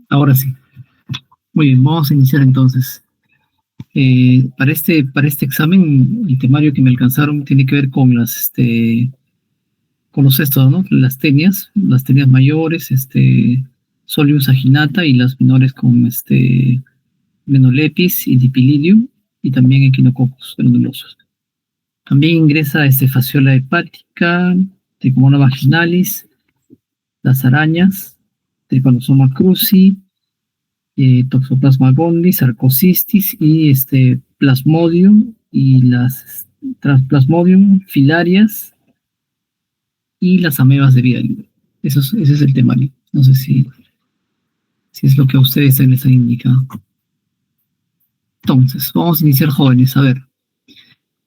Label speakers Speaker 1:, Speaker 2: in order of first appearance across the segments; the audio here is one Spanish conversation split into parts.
Speaker 1: Ahora sí. Muy bien, vamos a iniciar entonces. Para este examen, el temario que me alcanzaron tiene que ver con con los estos, ¿no? Las tenias mayores, Solium saginata y las menores con Menolepis y Dipilidium y también Echinococcus granulosos. También ingresa fasciola hepática, Trichomona vaginalis, las arañas, Trypanosoma cruzi, Toxoplasma gondii, Sarcocistis y Plasmodium y las Plasmodium filarias y las amebas de vida libre. Ese es el temario. No sé si es lo que a ustedes les han indicado. Entonces, vamos a iniciar, jóvenes. A ver,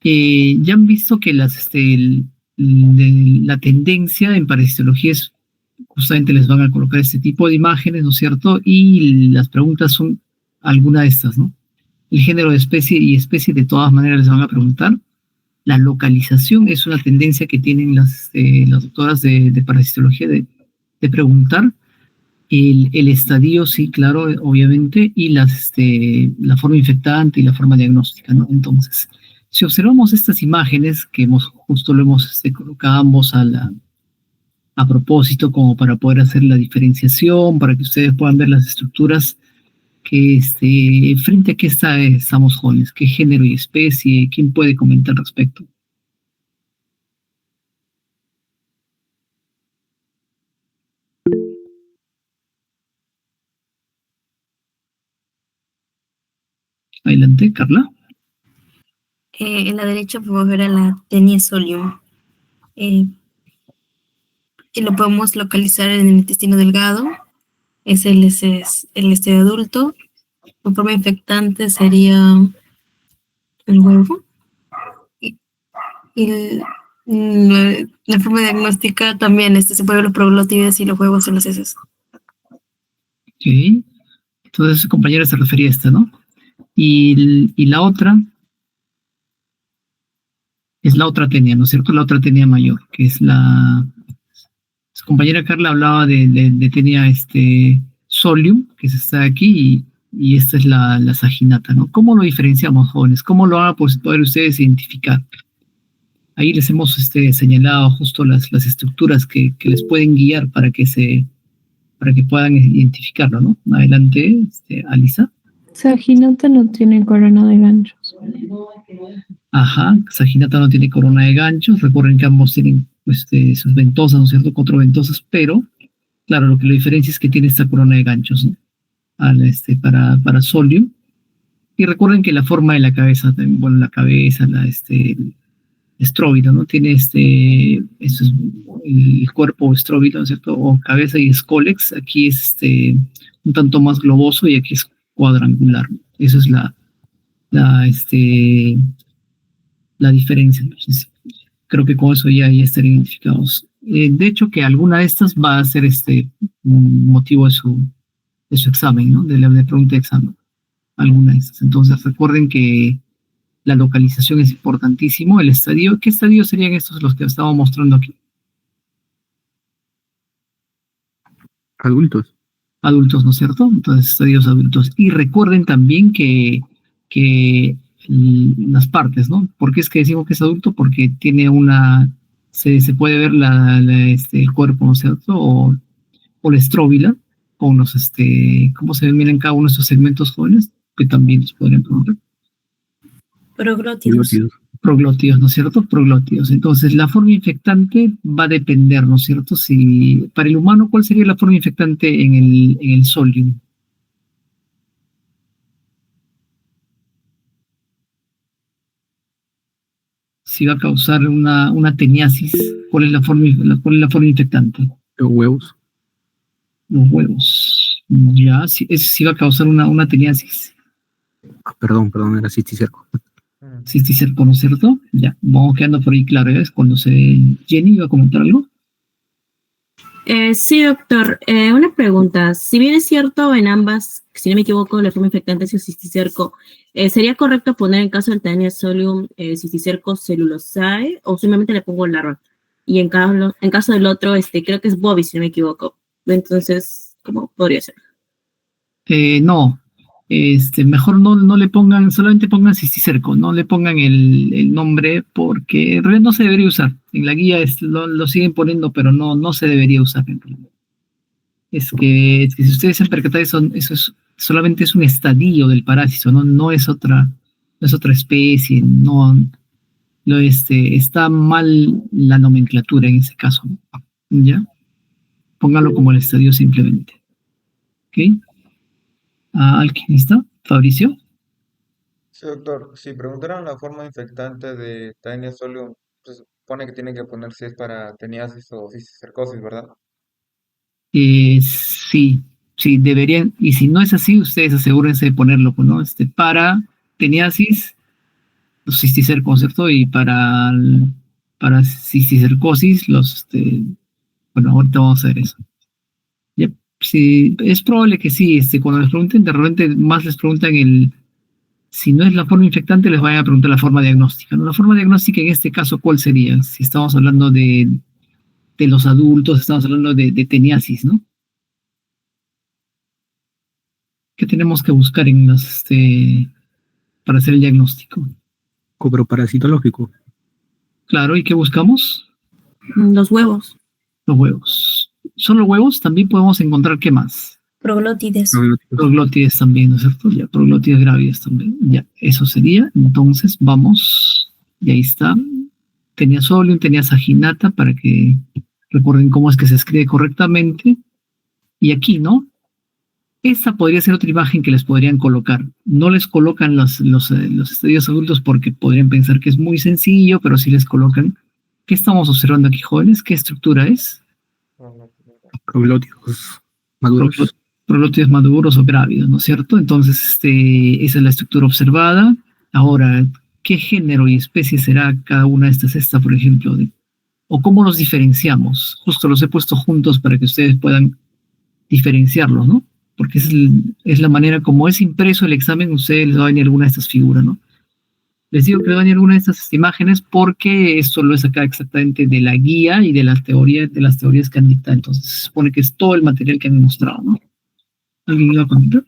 Speaker 1: ya han visto que la tendencia en parasitología es justamente les van a colocar este tipo de imágenes, ¿no es cierto? Y las preguntas son alguna de estas, ¿no? El género de especie y especie de todas maneras les van a preguntar. La localización es una tendencia que tienen las doctoras de parasitología de preguntar. El estadio, sí, claro, obviamente, y la forma infectante y la forma diagnóstica, ¿no? Entonces, si observamos estas imágenes, que justo lo hemos colocado ambos a propósito, como para poder hacer la diferenciación, para que ustedes puedan ver las estructuras que frente a qué estamos jóvenes, qué género y especie, quién puede comentar al respecto. Adelante, Carla.
Speaker 2: En la derecha podemos ver a la Tenia solium. Y lo podemos localizar en el intestino delgado. Es el estadio adulto. La forma infectante sería el huevo. Y la forma diagnóstica también se puede ver los proglótides y los huevos en las heces.
Speaker 1: Ok. Entonces, compañera se refería a esta, ¿no? Y la otra es la otra tenia, ¿no es cierto? La otra tenia mayor, que es su compañera Carla hablaba de tenia solium, que está aquí, y esta es la saginata, ¿no? ¿Cómo lo diferenciamos, jóvenes? ¿Cómo lo van a poder ustedes identificar? Ahí les hemos señalado justo las estructuras que les pueden guiar para que puedan identificarlo, ¿no? Adelante, Alisa.
Speaker 3: Saginata no tiene corona de ganchos.
Speaker 1: Ajá, Saginata no tiene corona de ganchos. Recuerden que ambos tienen sus ventosas, ¿no es cierto? Cuatro ventosas, pero, claro, lo que lo diferencia es que tiene esta corona de ganchos, ¿no? Para Solium. Y recuerden que la forma de la cabeza, bueno, la cabeza, estróbilo, ¿no? Tiene es el cuerpo estróbilo, ¿no es cierto? O cabeza y escólex. Aquí es un tanto más globoso y aquí es cuadrangular. Eso es la diferencia. Entonces, creo que con eso ya están identificados. De hecho, que alguna de estas va a ser motivo de su examen, ¿no? De la pregunta de examen. Alguna de estas. Entonces, recuerden que la localización es importantísimo. El estadio, ¿qué estadios serían estos los que estaba mostrando aquí?
Speaker 4: Adultos.
Speaker 1: Adultos, ¿no es cierto? Entonces, estadios adultos. Y recuerden también que las partes, ¿no? ¿Por qué es que decimos que es adulto? Porque tiene se puede ver el cuerpo, ¿no es cierto? O la estróbila, con cómo se ven bien en cada uno de estos segmentos jóvenes, que también nos podrían preguntar.
Speaker 2: Proglótidos.
Speaker 1: Proglótidos, ¿no es cierto? Proglótidos. Entonces, la forma infectante va a depender, ¿no es cierto? Si para el humano, ¿cuál sería la forma infectante en el Solium? Si va a causar una teniasis, ¿cuál es la forma infectante?
Speaker 4: Los huevos.
Speaker 1: Los huevos. Ya, si va a causar una teniasis.
Speaker 4: Perdón, era cisticerco.
Speaker 1: Cisticerco, ¿no es cierto? Ya, vamos quedando por ahí claro, ¿ves? Cuando Jenny iba a comentar algo.
Speaker 5: Sí, doctor. Una pregunta. Si bien es cierto en ambas, si no me equivoco, la forma infectante es el cisticerco, ¿sería correcto poner en caso del Taenia solium cisticerco celulosae o simplemente le pongo larva? Y en caso del otro, creo que es bovis, si no me equivoco. Entonces, ¿cómo podría ser?
Speaker 1: No, mejor no le pongan, solamente pongan cisticerco, no le pongan el nombre porque en realidad no se debería usar. En la guía lo siguen poniendo, pero no se debería usar en realidad. Es que si ustedes se han percatado, solamente es un estadio del parásito, no es otra especie, está mal la nomenclatura en ese caso, ¿no? ¿Ya? Póngalo como el estadio simplemente. ¿Ok? ¿Alguien está? ¿Fabricio?
Speaker 6: Sí, doctor. Si preguntaron la forma infectante de Taenia solium, pues supone que tiene que poner si es para teniasis o cisticercosis, ¿verdad?
Speaker 1: Sí, sí, deberían, y si no es así, ustedes asegúrense de ponerlo, pues, ¿no? Para teniasis, cisticercos, ¿cierto? Y para cisticercosis, bueno, ahorita vamos a ver eso. Ya, sí, es probable que sí, cuando les pregunten, de repente más les preguntan si no es la forma infectante, les vayan a preguntar la forma diagnóstica, ¿no? La forma diagnóstica en este caso, ¿cuál sería? Si estamos hablando de los adultos, estamos hablando de teniasis, ¿no? ¿Qué tenemos que buscar para hacer el diagnóstico?
Speaker 4: Coproparasitológico.
Speaker 1: Claro, ¿y qué buscamos?
Speaker 5: Los huevos.
Speaker 1: Los huevos. ¿Solo huevos? También podemos encontrar, ¿qué más?
Speaker 2: Proglótides.
Speaker 1: Proglótides también, ¿no es cierto? Ya, proglótides grávidas también. Ya, eso sería. Entonces, vamos. Y ahí está. Tenía solium, tenía saginata, para que recuerden cómo es que se escribe correctamente. Y aquí, ¿no? Esa podría ser otra imagen que les podrían colocar. No les colocan los estadios adultos porque podrían pensar que es muy sencillo, pero sí les colocan. ¿Qué estamos observando aquí, jóvenes? ¿Qué estructura es?
Speaker 4: Proglóticos maduros.
Speaker 1: Proglótidos maduros o grávidos, ¿no es cierto? Entonces, esa es la estructura observada. Ahora, ¿qué género y especie será cada una de estas? Esta, por ejemplo, o cómo los diferenciamos. Justo los he puesto juntos para que ustedes puedan diferenciarlos, ¿no? Porque es la manera como es impreso el examen, ustedes les va a venir alguna de estas figuras, ¿no? Les digo que les va a venir alguna de estas imágenes porque esto lo he sacado exactamente de la guía y de las teorías que han dictado. Entonces, se supone que es todo el material que han mostrado, ¿no? ¿Alguien iba a comentar?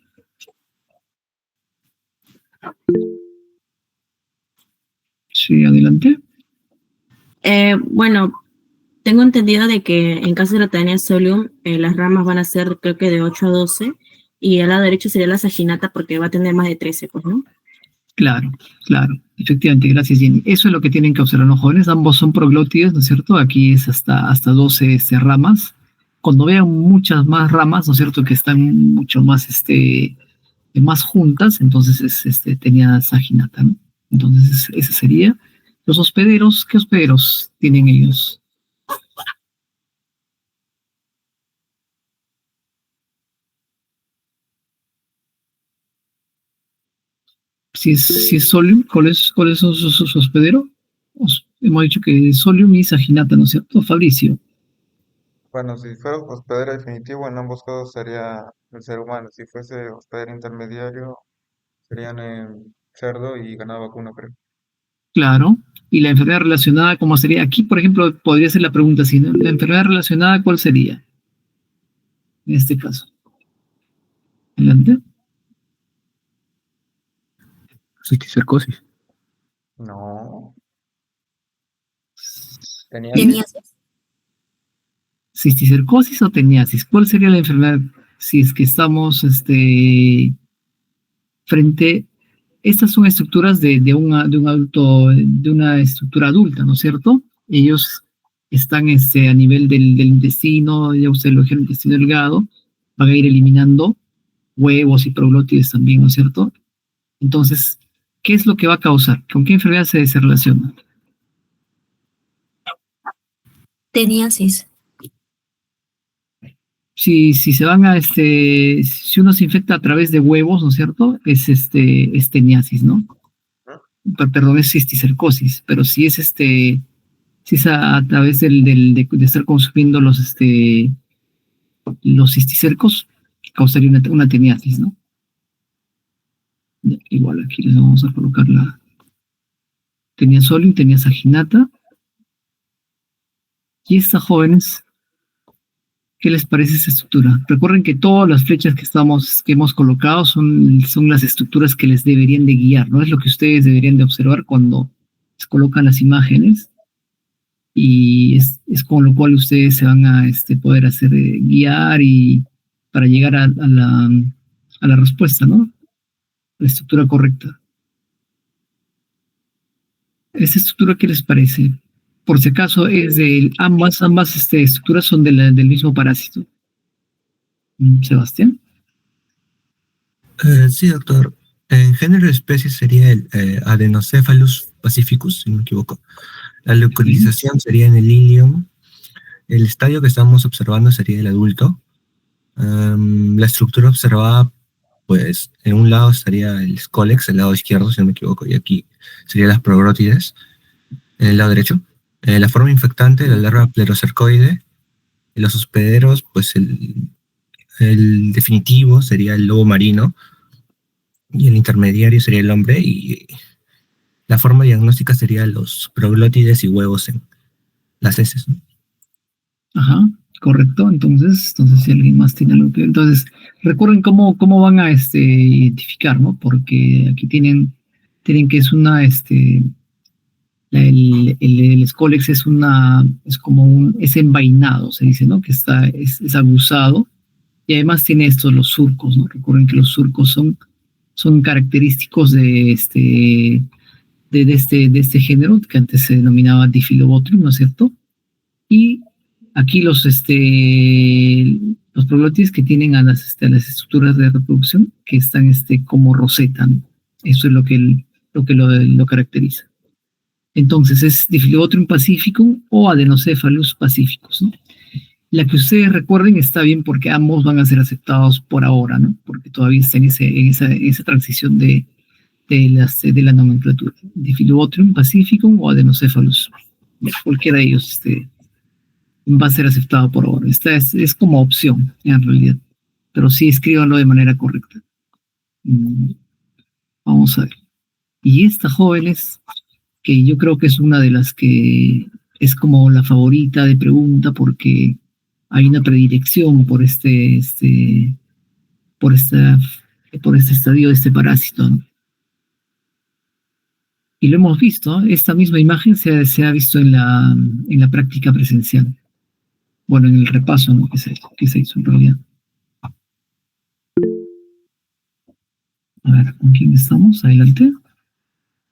Speaker 1: Sí, adelante.
Speaker 5: Bueno, tengo entendido de que en caso de la Taenia solium, las ramas van a ser creo que de 8 a 12 y al lado derecho sería la saginata porque va a tener más de 13, pues, ¿no?
Speaker 1: Claro, efectivamente, gracias Jenny. Eso es lo que tienen que observar los jóvenes, ambos son proglótides, ¿no es cierto? Aquí es hasta 12 ramas. Cuando vean muchas más ramas, ¿no es cierto? Que están mucho más, más juntas, entonces tenía saginata, ¿no? Entonces ese sería. Los hospederos, ¿qué hospederos tienen ellos? Si es solium, ¿cuáles son sus hospederos? Hemos dicho que es solium y saginata, ¿no es cierto, Fabricio?
Speaker 6: Bueno, si fuera hospedero definitivo, en ambos casos sería el ser humano. Si fuese hospedero intermediario, serían cerdo y ganado vacuno, creo.
Speaker 1: Claro. Y la enfermedad relacionada, ¿cómo sería? Aquí, por ejemplo, podría ser la pregunta así, ¿no? La enfermedad relacionada, ¿cuál sería? En este caso. Adelante.
Speaker 4: Cisticercosis.
Speaker 6: No. Tenía
Speaker 2: Teniasis.
Speaker 1: ¿Cisticercosis o teniasis? ¿Cuál sería la enfermedad si es que estamos frente? Estas son estructuras de un adulto, de una estructura adulta, ¿no es cierto? Ellos están a nivel del intestino, ya usted lo dijeron, el intestino delgado, van a ir eliminando huevos y proglótides también, ¿no es cierto? Entonces, ¿qué es lo que va a causar? ¿Con qué enfermedad se relaciona?
Speaker 2: Teniasis.
Speaker 1: Si se van si uno se infecta a través de huevos, ¿no es cierto? Es teniasis, ¿no? Perdón, es cisticercosis, pero si es a través de estar consumiendo los cisticercos, causaría una teniasis, ¿no? Igual aquí les vamos a colocar tenía solium, tenía saginata. Y estas jóvenes, ¿Qué les parece esa estructura? Recuerden que todas las flechas que hemos colocado son las estructuras que les deberían de guiar, ¿no? Es lo que ustedes deberían de observar cuando se colocan las imágenes, y es con lo cual ustedes se van a poder hacer guiar y para llegar a la respuesta, ¿no? La estructura correcta. ¿Esa estructura qué les parece? Por si acaso ambas estructuras son del mismo parásito. Sebastián.
Speaker 7: Sí, doctor. En género de especie sería el Adenocephalus pacificus, si no me equivoco. La localización sería en el ilium. El estadio que estamos observando sería el adulto. La estructura observada, pues, en un lado estaría el Scolex, el lado izquierdo, si no me equivoco, y aquí serían las progrótides, en el lado derecho. La forma infectante, la larva plerocercoide. Los hospederos, pues, el definitivo sería el lobo marino, y el intermediario sería el hombre, y la forma diagnóstica sería los proglótides y huevos en las heces, ¿no?
Speaker 1: Ajá, correcto. Entonces, si alguien más tiene algo que... Entonces, recuerden cómo van a identificar, ¿no? Porque aquí tienen que es una... el Scolex es envainado, se dice, ¿no? Que es aguzado, y además tiene los surcos, ¿no? Recuerden que los surcos son característicos de este género, que antes se denominaba Diphyllobotrium, ¿no es cierto? Y aquí los proglótides que tienen a las estructuras de reproducción, que están como roseta, ¿no? Eso es lo que lo caracteriza. Entonces es Diphyllobotrium pacificum o Adenocephalus pacificus, ¿no? La que ustedes recuerden está bien porque ambos van a ser aceptados por ahora, ¿no? Porque todavía está en esa transición de la nomenclatura. Diphyllobotrium pacificum o Adenocephalus. Cualquiera de ellos va a ser aceptado por ahora. Esta es como opción, en realidad. Pero sí escríbanlo de manera correcta. Vamos a ver. Y esta, jóvenes, que yo creo que es una de las que es como la favorita de pregunta, porque hay una predilección por este estadio de este parásito, ¿no? Y lo hemos visto, ¿no? Esta misma imagen se ha visto en la práctica presencial. Bueno, en el repaso, ¿no? que se hizo en realidad. A ver, ¿con quién estamos? Adelante.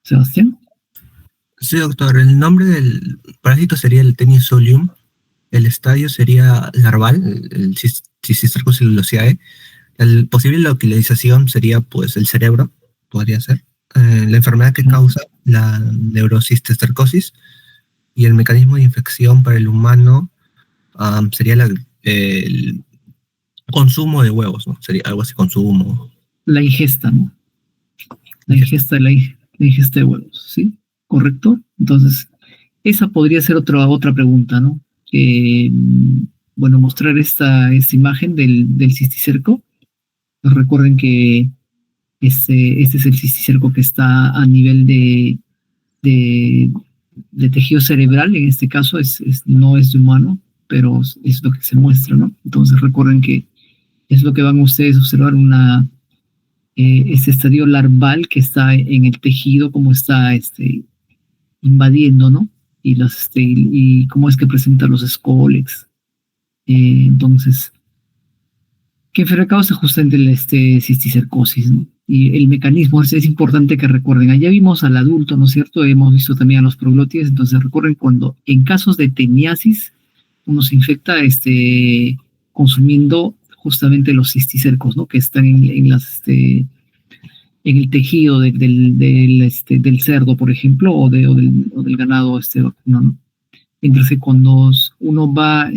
Speaker 1: Sebastián.
Speaker 7: Sí, doctor. El nombre del parásito sería el Teniasolium. El estadio sería larval, el Cysticercus celulosae. La posible localización sería, pues, el cerebro, podría ser. La enfermedad que causa la neurocisticercosis, y el mecanismo de infección para el humano sería el consumo de huevos, ¿no? Sería algo así, consumo.
Speaker 1: La ingesta, ¿no? La ingesta de huevos, ¿sí? ¿Correcto? Entonces, esa podría ser otra pregunta, ¿no? Bueno, mostrar esta imagen del cisticerco. Pues recuerden que este es el cisticerco que está a nivel de tejido cerebral. En este caso no es de humano, pero es lo que se muestra, ¿no? Entonces recuerden que es lo que van ustedes a observar, este estadio larval que está en el tejido, como está invadiendo, ¿no? Y cómo es que presenta los Scolex. Entonces, que causa justamente cisticercosis, ¿no? Y el mecanismo es importante que recuerden. Allá vimos al adulto, ¿no es cierto? Hemos visto también a los proglótides. Entonces recuerden, cuando en casos de teniasis uno se infecta consumiendo justamente los cisticercos, ¿no? Que están en el tejido del cerdo, por ejemplo, o del ganado vacuno, ¿no? Entonces, cuando uno va,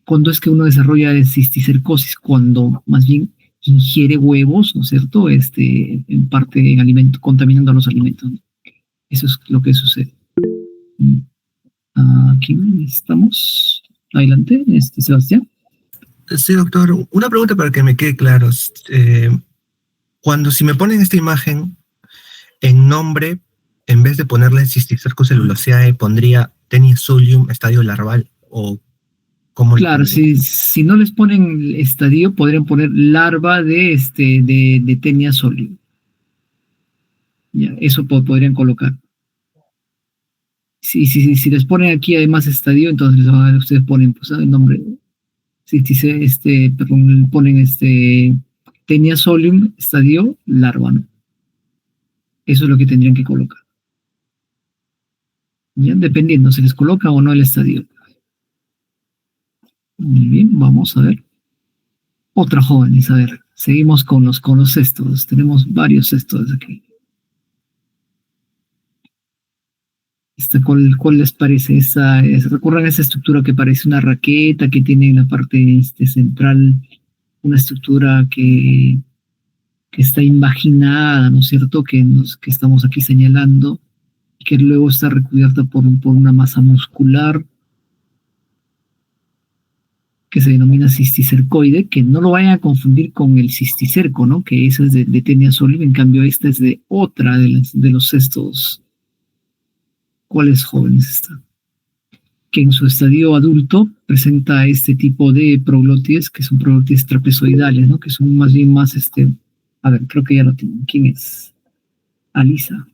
Speaker 1: cuando es que uno desarrolla cisticercosis, cuando más bien ingiere huevos, ¿no es cierto? En parte en alimento, contaminando los alimentos, ¿no? Eso es lo que sucede. Aquí estamos. Adelante, Sebastián.
Speaker 7: Sí, doctor. Una pregunta para que me quede claro. Si me ponen esta imagen en nombre, en vez de ponerle Cysticercus celulosae, pondría Teniasolium estadio larval, o ¿Cómo lo
Speaker 1: Claro,
Speaker 7: coloco?
Speaker 1: si no les ponen estadio, podrían poner larva de Tenia solium. Ya, eso podrían colocar. Si les ponen aquí además estadio, entonces ustedes ponen pues, el nombre. Perdón, ponen Tenia solium, estadio, larva, ¿no? Eso es lo que tendrían que colocar. Ya, dependiendo, se les coloca o no el estadio. Muy bien, vamos a ver. Otra jóvenes, a ver, seguimos con los cestos. Tenemos varios cestos aquí. ¿Cuál les parece? ¿Recuerdan esa estructura que parece una raqueta que tiene en la parte central una estructura que está imaginada, ¿no es cierto? Que estamos aquí señalando, que luego está recubierta por una masa muscular que se denomina cisticercoide, que no lo vayan a confundir con el cisticerco, ¿no? Que esa es de Tenia solium, en cambio esta es de otra de los cestos. ¿Cuáles jóvenes están? Que en su estadio adulto presenta este tipo de proglótides, que son proglótides trapezoidales, ¿no? Que son más bien más, a ver, creo que ya lo tienen. ¿Quién es? Alisa.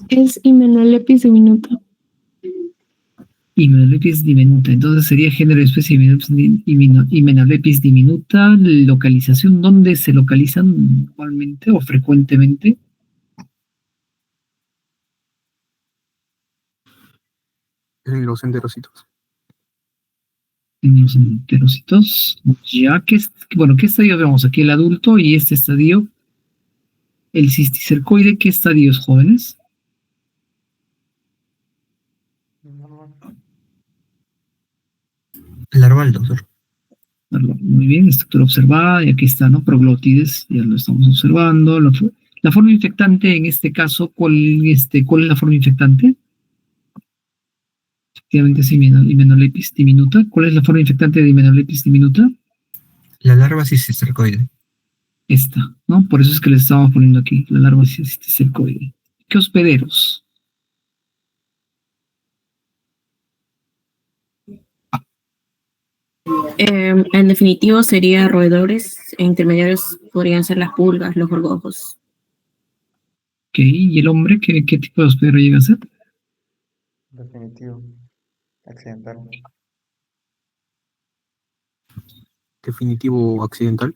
Speaker 3: Es Hymenopletis diminuta.
Speaker 1: Hymenopletis diminuta. Entonces sería género de especie Hymenopletis diminuta. Localización, ¿dónde se localizan normalmente o frecuentemente?
Speaker 4: En los enterocitos.
Speaker 1: En los enterocitos. Ya que, bueno, ¿qué estadio vemos? Aquí el adulto y este estadio, el cisticercoide, ¿qué estadios, jóvenes?
Speaker 7: Larval, doctor.
Speaker 1: Muy bien, estructura observada, y aquí está, ¿no? Proglótides, ya lo estamos observando. La forma infectante, en este caso, ¿cuál es la forma infectante? Efectivamente es Hymenopletis diminuta. ¿Cuál es la forma infectante de Hymenopletis diminuta?
Speaker 7: La larva cisticercoide.
Speaker 1: Esta, ¿no? Por eso es que les estamos poniendo aquí, la larva cisticercoide. ¿Qué hospederos?
Speaker 5: En definitivo sería roedores e intermediarios podrían ser las pulgas, los gorgojos.
Speaker 1: Ok, ¿y el hombre qué tipo de hospedero llega a ser?
Speaker 6: Definitivo. Accidental.
Speaker 4: Definitivo accidental.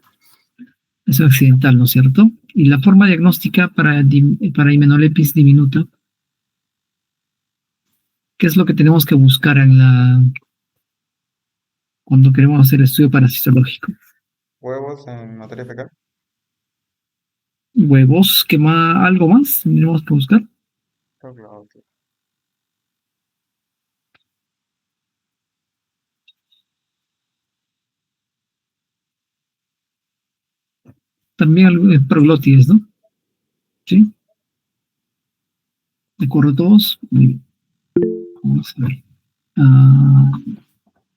Speaker 1: Es accidental, ¿no es cierto? Y la forma diagnóstica para Hymenopletis diminuta, ¿qué es lo que tenemos que buscar cuando queremos hacer estudio parasitológico?
Speaker 6: Huevos en materia fecal.
Speaker 1: Huevos, ¿qué más? ¿Algo más tenemos que buscar?
Speaker 6: Creo que lo hago.
Speaker 1: También proglótides, ¿no? ¿Sí? ¿De acuerdo todos? Muy bien. Vamos a ver.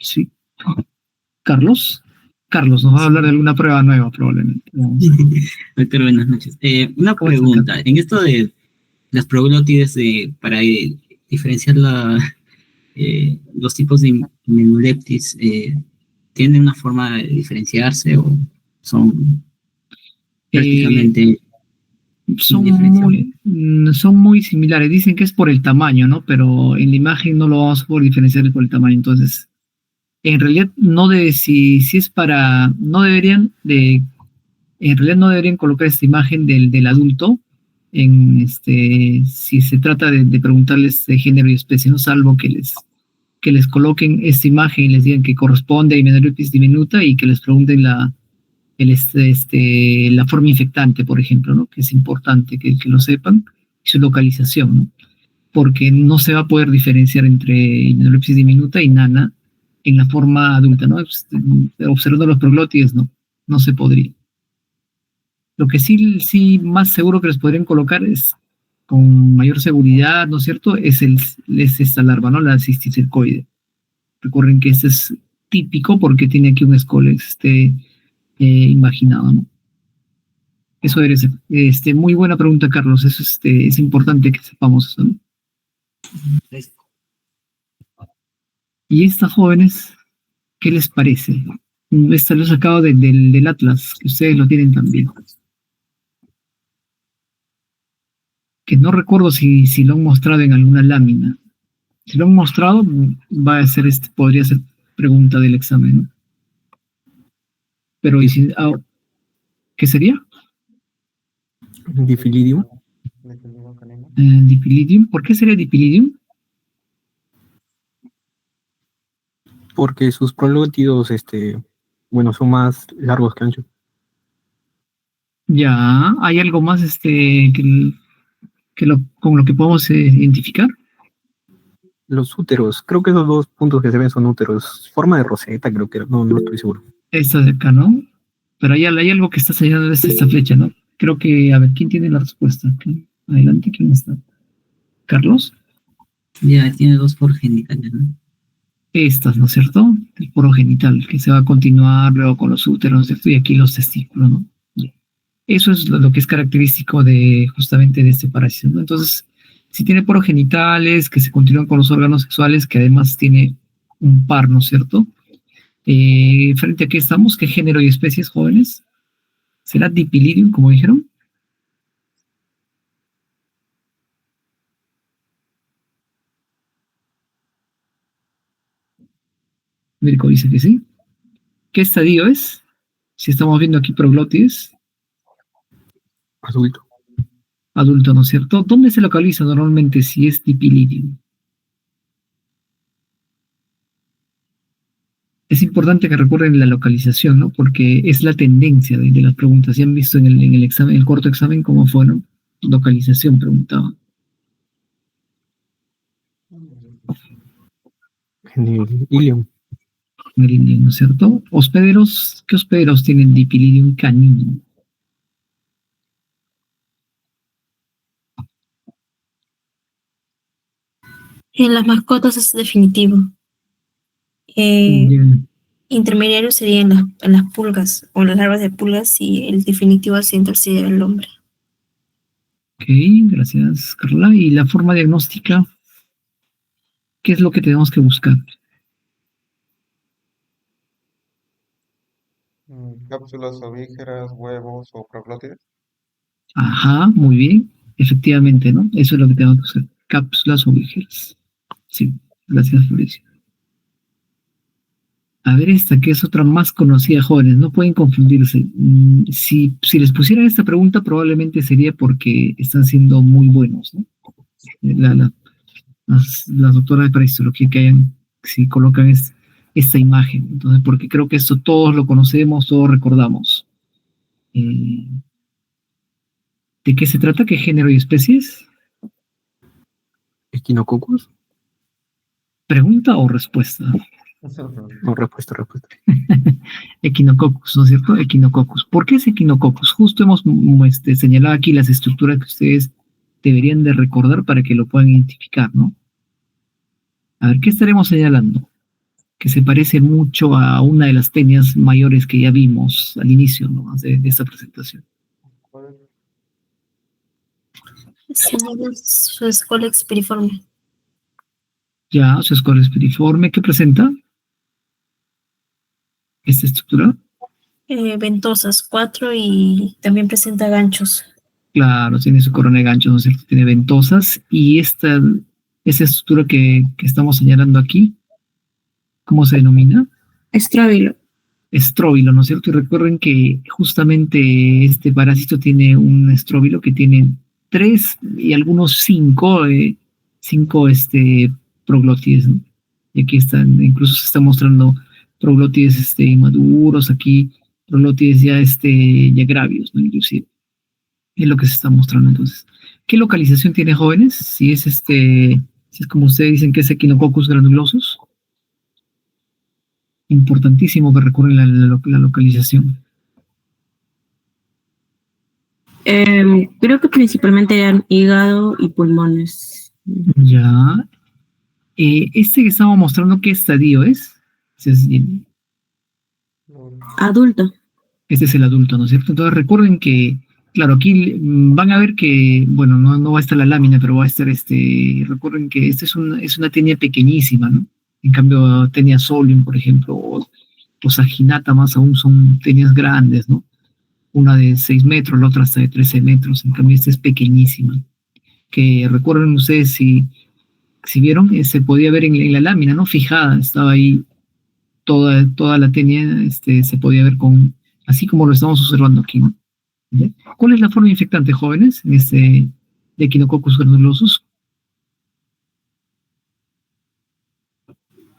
Speaker 1: Sí. Carlos. Carlos, nos va a hablar de alguna prueba nueva, probablemente.
Speaker 8: Doctor, buenas noches. Una
Speaker 1: ¿Cómo estás,
Speaker 8: pregunta.
Speaker 1: Carlos?
Speaker 8: En esto de las proglótides, para diferenciar los tipos de Hymenopletis, ¿tienen una forma de diferenciarse o son prácticamente indiferenciables?
Speaker 1: Son muy similares. Dicen que es por el tamaño, ¿no? Pero en la imagen no lo vamos a poder diferenciar por el tamaño. Entonces, en realidad, si es para, en realidad no deberían colocar esta imagen del adulto si se trata de preguntarles de género y especie, ¿no? Salvo que les coloquen esta imagen y les digan que corresponde a Hymenopletis diminuta y que les pregunten la forma infectante, por ejemplo, ¿no? Que es importante que lo sepan, y su localización, ¿no? Porque no se va a poder diferenciar entre Hymenopletis diminuta y nana en la forma adulta, ¿no? Observando los proglótides, no se podría. Lo que sí más seguro que les podrían colocar es, con mayor seguridad, ¿no es cierto?, es esta larva, ¿no? La cisticercoide. Recuerden que este es típico porque tiene aquí un escolex imaginado, ¿no? Eso debe ser. Muy buena pregunta, Carlos. Eso es importante que sepamos eso, ¿no? Y estas jóvenes, ¿Qué les parece? Esta lo he sacado del Atlas, que ustedes lo tienen también. Que no recuerdo si lo han mostrado en alguna lámina. Si lo han mostrado, va a ser podría ser pregunta del examen, ¿no? Pero, ¿y si, ¿qué sería?
Speaker 4: Difilidium,
Speaker 6: Difilidium canino.
Speaker 1: Dipilidium. ¿Por qué sería dipilidium?
Speaker 4: porque sus prolótidos, bueno, son más largos que anchos.
Speaker 1: Ya, ¿hay algo más con lo que podemos identificar?
Speaker 4: Los úteros, creo que esos dos puntos que se ven son úteros. Forma de roseta, creo que era. No, no estoy seguro.
Speaker 1: Esta de acá, ¿no? Pero hay algo que está señalando esta flecha, ¿no? Creo que, a ver, ¿quién tiene la respuesta? Adelante, ¿quién está? ¿Carlos?
Speaker 8: Ya tiene dos por genitales, ¿no?
Speaker 1: Estas, ¿no es cierto? El poro genital, que se va a continuar luego con los úteros, ¿no es cierto? Y aquí los testículos, ¿no? Ya. Eso es lo que es característico justamente de este parásito, ¿no? Entonces, si tiene poros genitales, que se continúan con los órganos sexuales, que además tiene un par, ¿no es cierto? Frente a qué estamos, ¿qué género y especies, jóvenes? ¿Será Dipilidium, como dijeron? Mirko dice que sí. ¿Qué estadio es? Si estamos viendo aquí proglótides.
Speaker 4: Adulto.
Speaker 1: Adulto, ¿no es cierto? ¿Dónde se localiza normalmente si es Dipilidium? Es importante que recuerden la localización, ¿no? Porque es la tendencia de las preguntas. Ya han visto en el examen, el corto examen, cómo fueron. Localización, preguntaba.
Speaker 4: En el ilium.
Speaker 1: En el ilium, ¿no es cierto? Hospederos, ¿qué hospederos tienen Dipilidium canino?
Speaker 2: En las mascotas es definitivo.
Speaker 1: Bien.
Speaker 2: Intermediario sería en las pulgas o las larvas de pulgas y el definitivo asiento sería el hombre.
Speaker 1: Ok, gracias, Carla. ¿Y la forma diagnóstica? ¿Qué es lo que tenemos que buscar?
Speaker 6: Cápsulas ovígeras, huevos o proglótides.
Speaker 1: Ajá, muy bien. Efectivamente, ¿no? Eso es lo que tenemos que hacer. Cápsulas ovígeras. Sí, gracias, Florencia. A ver esta, que es otra más conocida, jóvenes. No pueden confundirse. Si les pusieran esta pregunta, probablemente sería porque están siendo muy buenos, ¿no? Las doctoras de parasitología si colocan esta imagen. Entonces, porque creo que esto todos lo conocemos, todos recordamos. ¿De qué se trata? ¿Qué género y especies?
Speaker 4: Echinococcus.
Speaker 1: ¿Pregunta o respuesta?
Speaker 4: No, respuesta.
Speaker 1: Echinococcus, ¿no es cierto? Echinococcus. ¿Por qué es Echinococcus? Justo hemos señalado aquí las estructuras que ustedes deberían de recordar para que lo puedan identificar, ¿no? A ver, ¿qué estaremos señalando? Que se parece mucho a una de las tenias mayores que ya vimos al inicio, ¿no? de esta presentación.
Speaker 2: Su escuela expiriforme.
Speaker 1: Ya, su escuela espiriforme, ¿qué presenta? Esta estructura.
Speaker 2: Ventosas, 4 y también presenta ganchos.
Speaker 1: Claro, tiene su corona de ganchos, ¿no es cierto? Tiene ventosas y esta estructura que estamos señalando aquí, ¿cómo se denomina?
Speaker 3: Estróbilo.
Speaker 1: Estróbilo, ¿no es cierto? Y recuerden que justamente este parásito tiene un estróbilo que tiene 3 y algunos 5 proglótides, ¿no? Y aquí incluso se está mostrando proglótides inmaduros, aquí proglótides ya gravios, ¿no? Inclusive. Es lo que se está mostrando entonces. ¿Qué localización tiene, jóvenes? Si es como ustedes dicen que es Echinococcus granulosus. Importantísimo que recuerden la localización.
Speaker 5: Creo que principalmente eran hígado y pulmones.
Speaker 1: Ya. Que estamos mostrando, ¿qué estadio es?
Speaker 5: Adulto.
Speaker 1: Este es el adulto, ¿no es cierto? Entonces recuerden que, claro, aquí van a ver que, bueno, no va a estar la lámina, pero va a estar recuerden que esta es una tenia pequeñísima, ¿no? En cambio, tenia solium, por ejemplo, o saginata más aún son tenias grandes, ¿no? Una de 6 metros, la otra hasta de 13 metros. En cambio, esta es pequeñísima. Que recuerden ustedes si vieron, se podía ver en la lámina, ¿no? Fijada, estaba ahí toda la tenia, se podía ver así como lo estamos observando aquí, ¿no? ¿Ya? ¿Cuál es la forma infectante, jóvenes, de Echinococcus granulosus?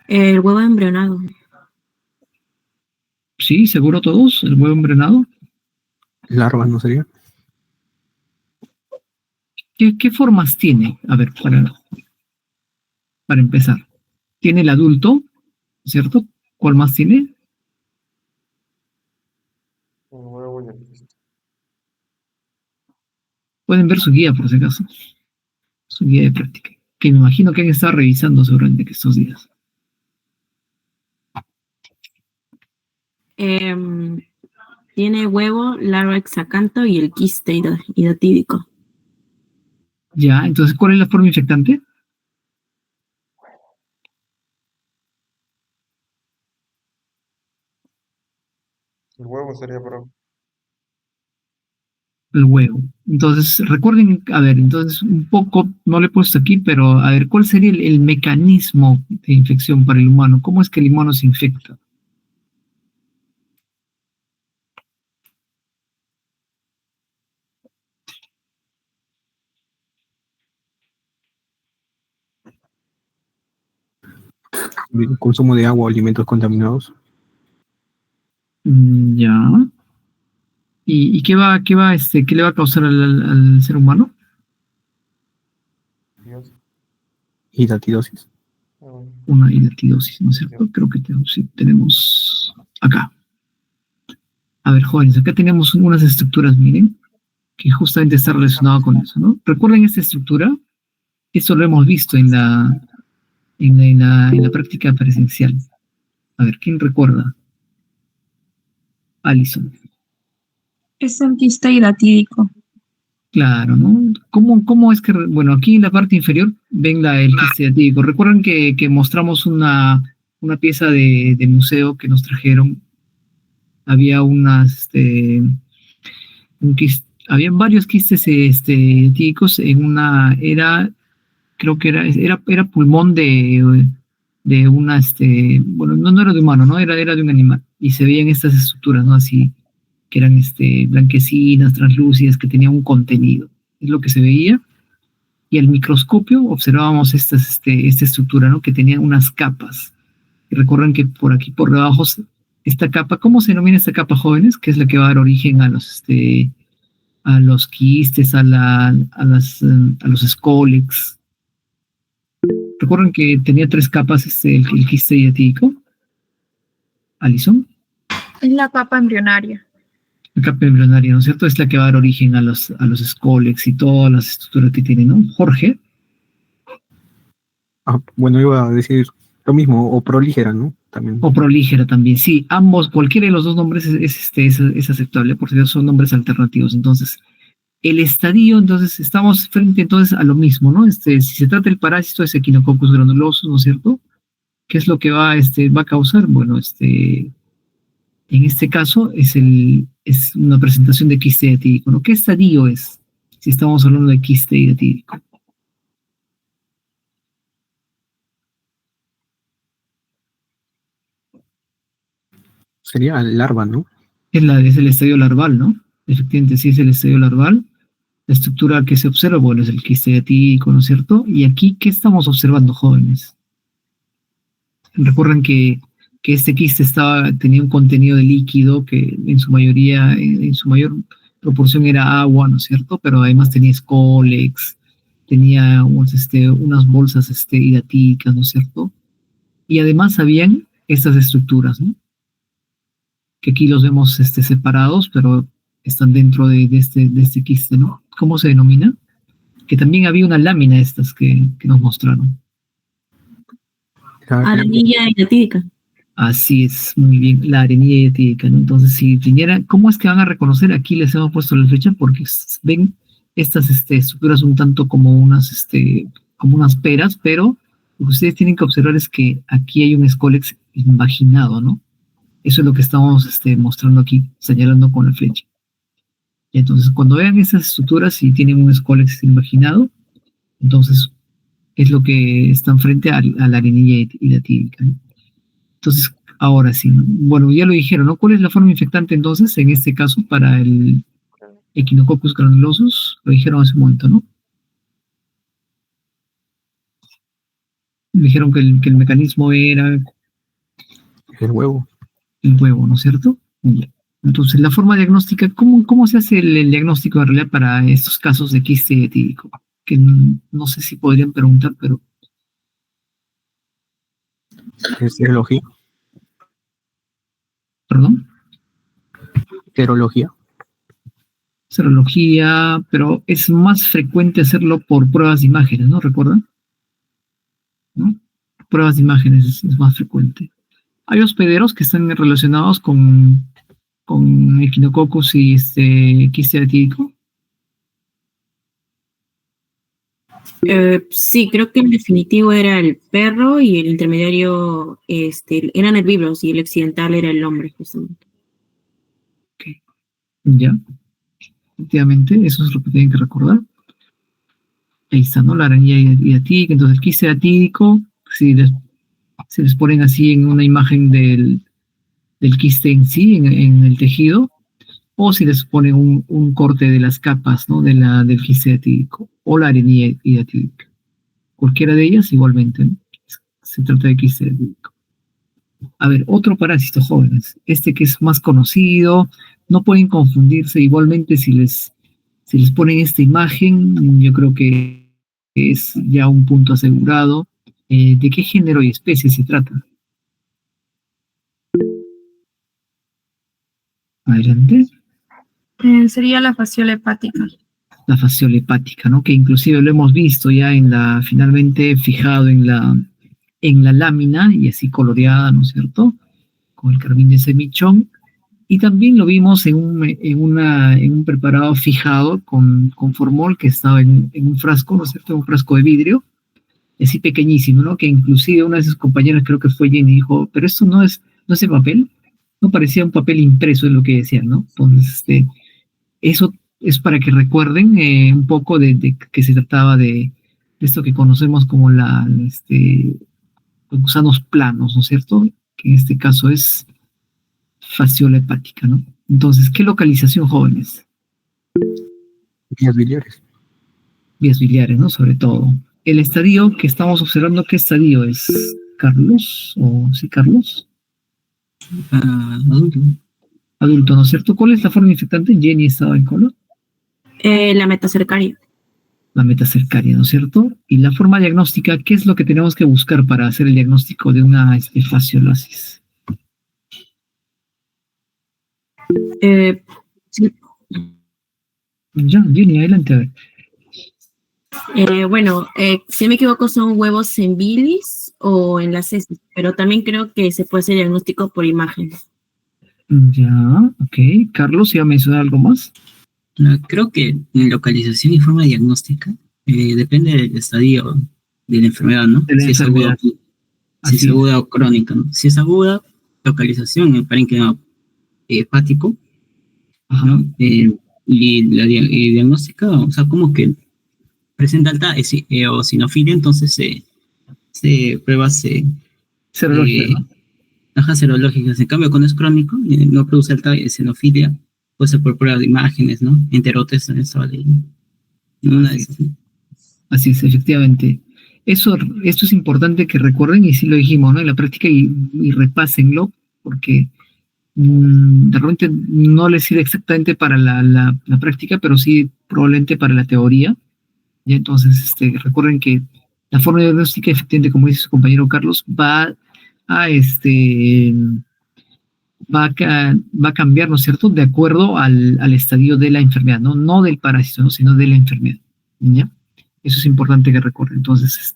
Speaker 5: El huevo embrionado.
Speaker 1: Sí, seguro todos, el huevo embrionado.
Speaker 4: Larva, ¿no sería?
Speaker 1: ¿Qué formas tiene? A ver, para empezar. Tiene el adulto, ¿cierto? ¿Cuál más tiene?
Speaker 6: El huevo y el quiste.
Speaker 1: Pueden ver su guía, por si acaso. Su guía de práctica. Que me imagino que han estado revisando seguramente que estos días.
Speaker 5: Tiene huevo, larva hexacanto y el quiste hidatídico.
Speaker 1: Ya, entonces, ¿cuál es la forma infectante?
Speaker 6: El huevo sería, bro.
Speaker 1: El huevo. Entonces, recuerden, a ver, entonces un poco, no lo he puesto aquí, pero a ver, ¿cuál sería el mecanismo de infección para el humano? ¿Cómo es que el humano se infecta?
Speaker 4: El consumo de agua o alimentos contaminados.
Speaker 1: Ya. ¿Y qué le va a causar al ser humano?
Speaker 6: Dios.
Speaker 4: Hidatidosis.
Speaker 1: Una hidatidosis, ¿no es cierto? Creo que sí, tenemos acá. A ver, jóvenes, acá tenemos unas estructuras, miren, que justamente está relacionado con eso, ¿no? ¿Recuerden esta estructura? Eso lo hemos visto en la práctica presencial. A ver, ¿quién recuerda? Alison.
Speaker 3: Es el quiste hidatídico.
Speaker 1: Claro, ¿no? ¿Cómo es que, bueno, aquí en la parte inferior ven el quiste hidatídico? Recuerdan que mostramos una pieza de museo que nos trajeron. Había habían varios quistes hidatídicos en creo que era pulmón de una, bueno, no era de humano, ¿no? Era de un animal. Y se veían estas estructuras, ¿no? Así, que eran blanquecinas, translúcidas, que tenían un contenido. Es lo que se veía. Y al microscopio observábamos esta estructura, ¿no? Que tenía unas capas. Y recuerden que por aquí, por debajo, esta capa, ¿cómo se denomina esta capa, jóvenes? Que es la que va a dar origen a los quistes, a los escólex. Recuerden que tenía 3 capas el quiste hidatídico. Alison.
Speaker 3: Es la capa embrionaria.
Speaker 1: La capa embrionaria, ¿no es cierto? Es la que va a dar origen a los escólex y todas las estructuras que tiene, ¿no? Jorge.
Speaker 4: Bueno, iba a decir lo mismo, o prolígera, ¿no? También.
Speaker 1: O prolígera también, sí. Ambos, cualquiera de los dos nombres es aceptable, por si son nombres alternativos. Entonces, el estadio, entonces, estamos frente entonces a lo mismo, ¿no? Si se trata del parásito, es Echinococcus granulosus, ¿no es cierto? ¿Qué es lo que va a causar? Bueno, en este caso es una presentación de quiste hidatídico, ¿no? ¿Qué estadio es? Si estamos hablando de quiste hidatídico.
Speaker 4: Sería larva, ¿no?
Speaker 1: Es el estadio larval, ¿no? Efectivamente, sí es el estadio larval. La estructura que se observa, bueno, es el quiste hidatídico, ¿no es cierto? Y aquí, ¿qué estamos observando, jóvenes? Recuerden que este quiste tenía un contenido de líquido que en su mayor proporción era agua, ¿no es cierto? Pero además tenía escólex, tenía unas bolsas hidatídicas, ¿no es cierto? Y además habían estas estructuras, ¿no? Que aquí los vemos separados, pero están dentro de este quiste, ¿no? ¿Cómo se denomina? Que también había una lámina de estas que nos mostraron.
Speaker 5: Arenilla hidatídica.
Speaker 1: Así es, muy bien, la arenilla hidatídica, ¿no? Entonces, si viniera, ¿cómo es que van a reconocer? Aquí les hemos puesto la flecha porque ven estas estructuras un tanto como unas peras, pero Lo que ustedes tienen que observar es que aquí hay un escólex invaginado, ¿no? Eso es lo que estamos mostrando aquí, señalando con la flecha. Y entonces, cuando vean estas estructuras y tienen un escólex invaginado, entonces es lo que están frente a la arenilla hidatídica, ¿no? Entonces, ahora sí, ¿no? Bueno, ya lo dijeron, ¿no? ¿Cuál es la forma infectante entonces, en este caso, para el Echinococcus granulosus? Lo dijeron hace un momento, ¿no? Dijeron que el mecanismo era
Speaker 4: El huevo.
Speaker 1: el huevo, ¿no es cierto? Ya. Entonces, la forma diagnóstica, ¿cómo se hace el diagnóstico en realidad para estos casos de quiste etílico? Que no sé si podrían preguntar, pero
Speaker 4: Es serología.
Speaker 1: perdón,
Speaker 4: Serología.
Speaker 1: serología, pero es más frecuente hacerlo por pruebas de imágenes, ¿no? ¿Recuerdan? ¿No? Pruebas de imágenes es más frecuente. Hay hospederos que están relacionados con Echinococcus y quiste etílico.
Speaker 5: Sí, creo que el definitivo era el perro y el intermediario eran herbívoros y el accidental era el hombre, justamente.
Speaker 1: Ya, efectivamente, eso es lo que tienen que recordar. Ahí está, ¿no? La arenilla hidatídica. Entonces, el quiste etílico, si les ponen así en una imagen del quiste en sí, en el tejido, o si les ponen un corte de las capas, ¿no? Del quiste etílico o la arenilla hidatídica. Cualquiera de ellas, igualmente, ¿no? Se trata de quiste etílico. A ver, otro parásito, jóvenes. Este que es más conocido, no pueden confundirse. Igualmente, si les ponen esta imagen, yo creo que es ya un punto asegurado. ¿De qué género y especie se trata? Adelante.
Speaker 3: Sería la fasciola hepática.
Speaker 1: La fasciola hepática, ¿no? Que inclusive lo hemos visto ya finalmente fijado en la lámina y así coloreada, ¿no es cierto? Con el carmín de semichón. Y también lo vimos en un preparado fijado con formol que estaba en un frasco, ¿no es cierto? Un frasco de vidrio, así pequeñísimo, ¿no? Que inclusive una de sus compañeras, creo que fue Jenny, dijo, pero esto no es de papel, no parecía un papel impreso, es lo que decían, ¿no? Entonces, eso es para que recuerden un poco de que se trataba de esto que conocemos como los gusanos planos, ¿no es cierto? Que en este caso es fasciola hepática, ¿no? Entonces, ¿qué localización, jóvenes?
Speaker 4: Vías biliares.
Speaker 1: Vías biliares, ¿no? Sobre todo. El estadio que estamos observando, ¿qué estadio es? ¿Carlos? ¿O sí, Carlos?
Speaker 8: Adulto.
Speaker 1: Adulto, ¿no es cierto? ¿Cuál es la forma infectante? Jenny estaba en color.
Speaker 5: La metacercaria.
Speaker 1: La metacercaria, ¿no es cierto? Y la forma diagnóstica, ¿qué es lo que tenemos que buscar para hacer el diagnóstico de una fasciolasis?
Speaker 5: Sí.
Speaker 1: Ya, Jenny, adelante, a ver.
Speaker 5: Si no me equivoco, son huevos en bilis o en las heces, pero también creo que se puede hacer diagnóstico por imágenes.
Speaker 1: Ya, ok. Carlos, ¿iba a mencionar algo más?
Speaker 8: Creo que en localización y forma diagnóstica depende del estadio de la enfermedad, ¿no?
Speaker 1: De la enfermedad.
Speaker 8: Si es aguda o crónica, ¿no? Si es aguda, localización en parénquima hepático, ¿no? Y la diagnóstica, o sea, como que presenta alta eosinofilia, entonces se pruebas
Speaker 1: Serológica, ¿no?
Speaker 8: Serológicas. En cambio, cuando es crónico, no produce alta eosinofilia, puede ser por pruebas de imágenes, ¿no? Enterotes también estaba leyendo.
Speaker 1: Así es, efectivamente. Esto es importante que recuerden, y sí lo dijimos, ¿no? En la práctica y repásenlo, porque de repente no les sirve exactamente para la práctica, pero sí probablemente para la teoría. Y entonces, recuerden que la forma diagnóstica, efectivamente, como dice su compañero Carlos, va a cambiar, ¿no es cierto?, de acuerdo al estadio de la enfermedad, no del parásito, ¿no?, sino de la enfermedad, ¿ya? Eso es importante que recuerden. Entonces,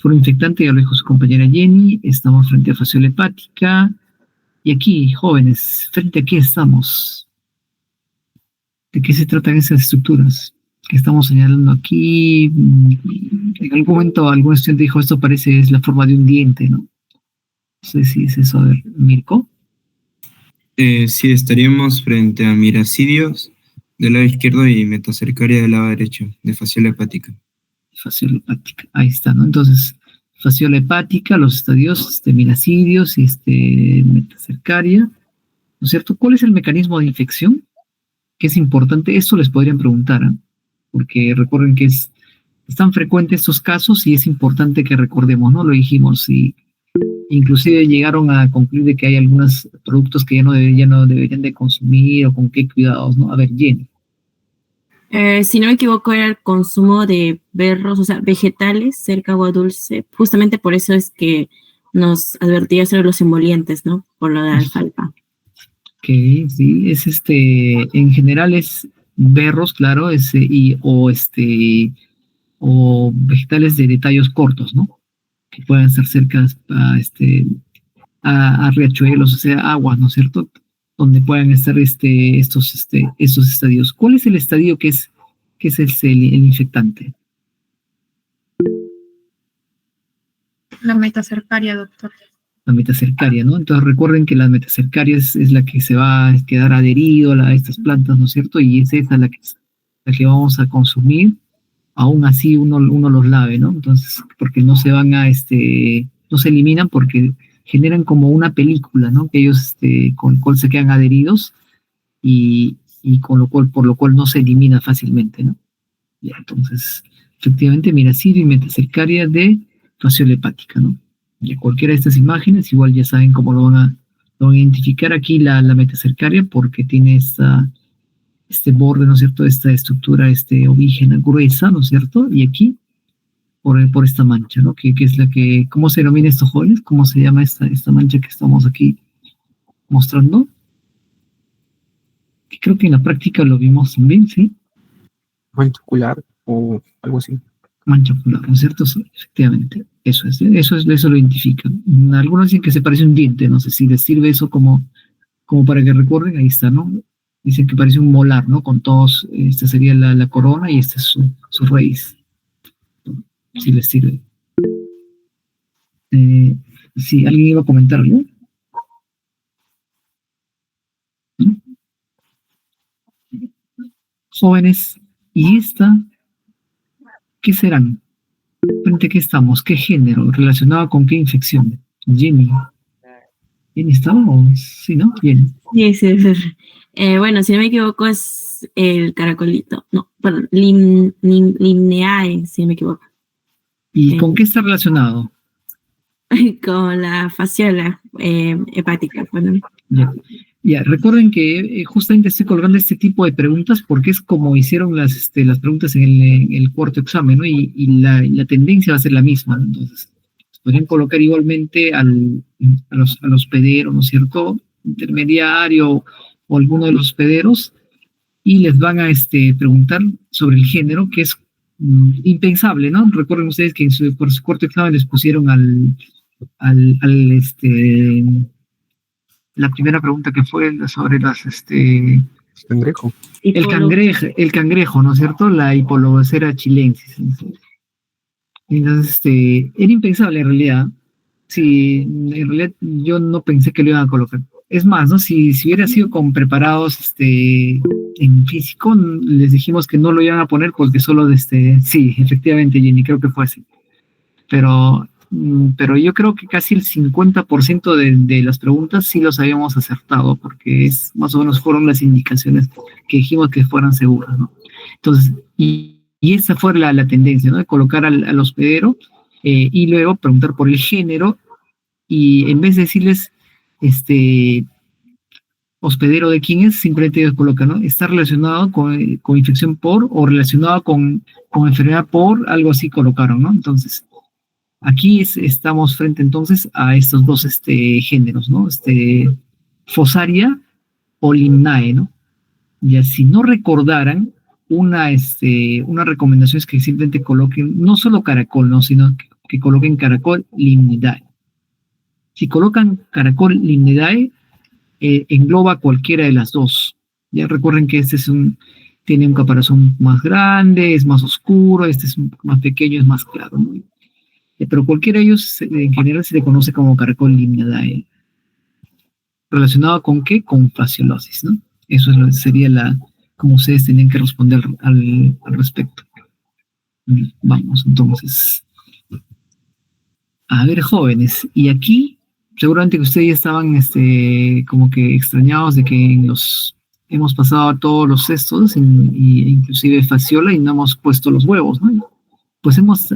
Speaker 1: fue un infectante, ya lo dijo su compañera Jenny, estamos frente a fasciola hepática, y aquí, jóvenes, frente a qué estamos. ¿De qué se tratan esas estructuras? que estamos señalando aquí. En algún momento algún estudiante dijo, esto parece es la forma de un diente, ¿no? No sé si es eso. A ver, Mirko.
Speaker 7: Sí, estaríamos frente a miracidios del lado izquierdo y metacercaria del lado derecho, de fasciola hepática.
Speaker 1: Fasciola hepática, ahí está, ¿no? Entonces, fasciola hepática, los estadios miracidios y metacercaria, ¿no es cierto? ¿Cuál es el mecanismo de infección? Que es importante, esto les podrían preguntar, ¿eh? Porque recuerden que es tan frecuente estos casos y es importante que recordemos, ¿no? Lo dijimos, y inclusive llegaron a concluir de que hay algunos productos que ya no deberían de consumir o con qué cuidados, ¿no? A ver, Jenny.
Speaker 5: Si no me equivoco, era el consumo de berros, o sea, vegetales, cerca agua dulce. Justamente por eso es que nos advertía sobre los emolientes, ¿no? Por lo de alfalfa.
Speaker 1: Ok, sí, es en general es berros, claro, o vegetales de tallos cortos, ¿no? Que puedan ser cerca a riachuelos, o sea, aguas, ¿no es cierto? Donde puedan estar estos estadios. ¿Cuál es el estadio que es el infectante?
Speaker 3: La metacercaria, doctor.
Speaker 1: La metacercaria, ¿no? Entonces recuerden que la metacercaria es la que se va a quedar adherido a estas plantas, ¿no es cierto? Y es esa la que vamos a consumir, aún así uno los lave, ¿no? Entonces, porque no se van no se eliminan porque generan como una película, ¿no? Que ellos con el cual se quedan adheridos y por lo cual no se elimina fácilmente, ¿no? Ya, entonces, efectivamente, miracidio y metacercaria de fasciola hepática, ¿no? Ya cualquiera de estas imágenes, igual ya saben cómo lo van a identificar aquí la metacercaria porque tiene este borde, ¿no es cierto? Esta estructura ovígena gruesa, ¿no es cierto? Y aquí, por esta mancha, ¿no? Que es la que, ¿cómo se denomina esto, jóvenes? ¿Cómo se llama esta mancha que estamos aquí mostrando? Que creo que en la práctica lo vimos también, ¿sí?
Speaker 4: Mancha ocular o algo así.
Speaker 1: Mancha ocular, ¿no es cierto? Sí, efectivamente, eso lo identifican. Algunos dicen que se parece a un diente, no sé si les sirve eso como para que recuerden, ahí está, ¿no? Dicen que parece un molar, ¿no? Con todos, esta sería la corona y esta es su raíz. Si les sirve. Sí, ¿alguien iba a comentar algo? ¿No? Jóvenes, ¿y esta qué serán? ¿Frente a qué estamos? ¿Qué género? ¿Relacionado con qué infección? Jenny. ¿Jenny estaba o sí, no? Jenny.
Speaker 5: Sí. Bueno, si no me equivoco, es el caracolito. No, perdón, Limneae, si no me equivoco.
Speaker 1: ¿Y con qué está relacionado?
Speaker 5: Con la fasciola hepática. Bueno.
Speaker 1: Ya, recuerden que justamente estoy colgando este tipo de preguntas porque es como hicieron las preguntas en el cuarto examen, ¿no? Y la tendencia va a ser la misma, ¿no? Entonces, podrían colocar igualmente al hospedero, ¿no es cierto? Intermediario o alguno de los hospederos y les van a preguntar sobre el género, que es impensable, ¿no? Recuerden ustedes que por su cuarto examen les pusieron la primera pregunta que fue sobre
Speaker 4: Cangrejo.
Speaker 1: el cangrejo, ¿no es cierto? La Hipolobacera chilensis. Entonces, era impensable en realidad. Sí, en realidad yo no pensé que lo iban a colocar. Es más, ¿no? Si hubiera sido con preparados en físico, les dijimos que no lo iban a poner porque solo sí, efectivamente, Jenny, creo que fue así. Pero yo creo que casi el 50% de las preguntas sí los habíamos acertado, porque más o menos fueron las indicaciones que dijimos que fueran seguras, ¿no? Entonces, y esa fue la tendencia, ¿no? De colocar al hospedero y luego preguntar por el género y en vez de decirles hospedero de quién es, simplemente ellos colocan, ¿no? Está relacionado con infección por o relacionado con enfermedad por, algo así colocaron, ¿no? Entonces, aquí estamos frente entonces a estos dos géneros, ¿no? Fosaria o Limnae, ¿no? Ya si no recordaran, una recomendación es que simplemente coloquen no solo caracol, ¿no? Sino que coloquen caracol Limnidae. Si colocan caracol Limnidae, engloba cualquiera de las dos. Ya recuerden que este es tiene un caparazón más grande, es más oscuro, este es más pequeño, es más claro, ¿no? Pero cualquiera de ellos en general se le conoce como caracol limnadae. ¿Relacionado con qué? Con fasciolosis, ¿no? Eso es sería como ustedes tenían que responder al respecto. Vamos, entonces. A ver, jóvenes, y aquí seguramente que ustedes ya estaban como que extrañados de que hemos pasado a todos los cestos, inclusive fasciola, y no hemos puesto los huevos, ¿no? Pues hemos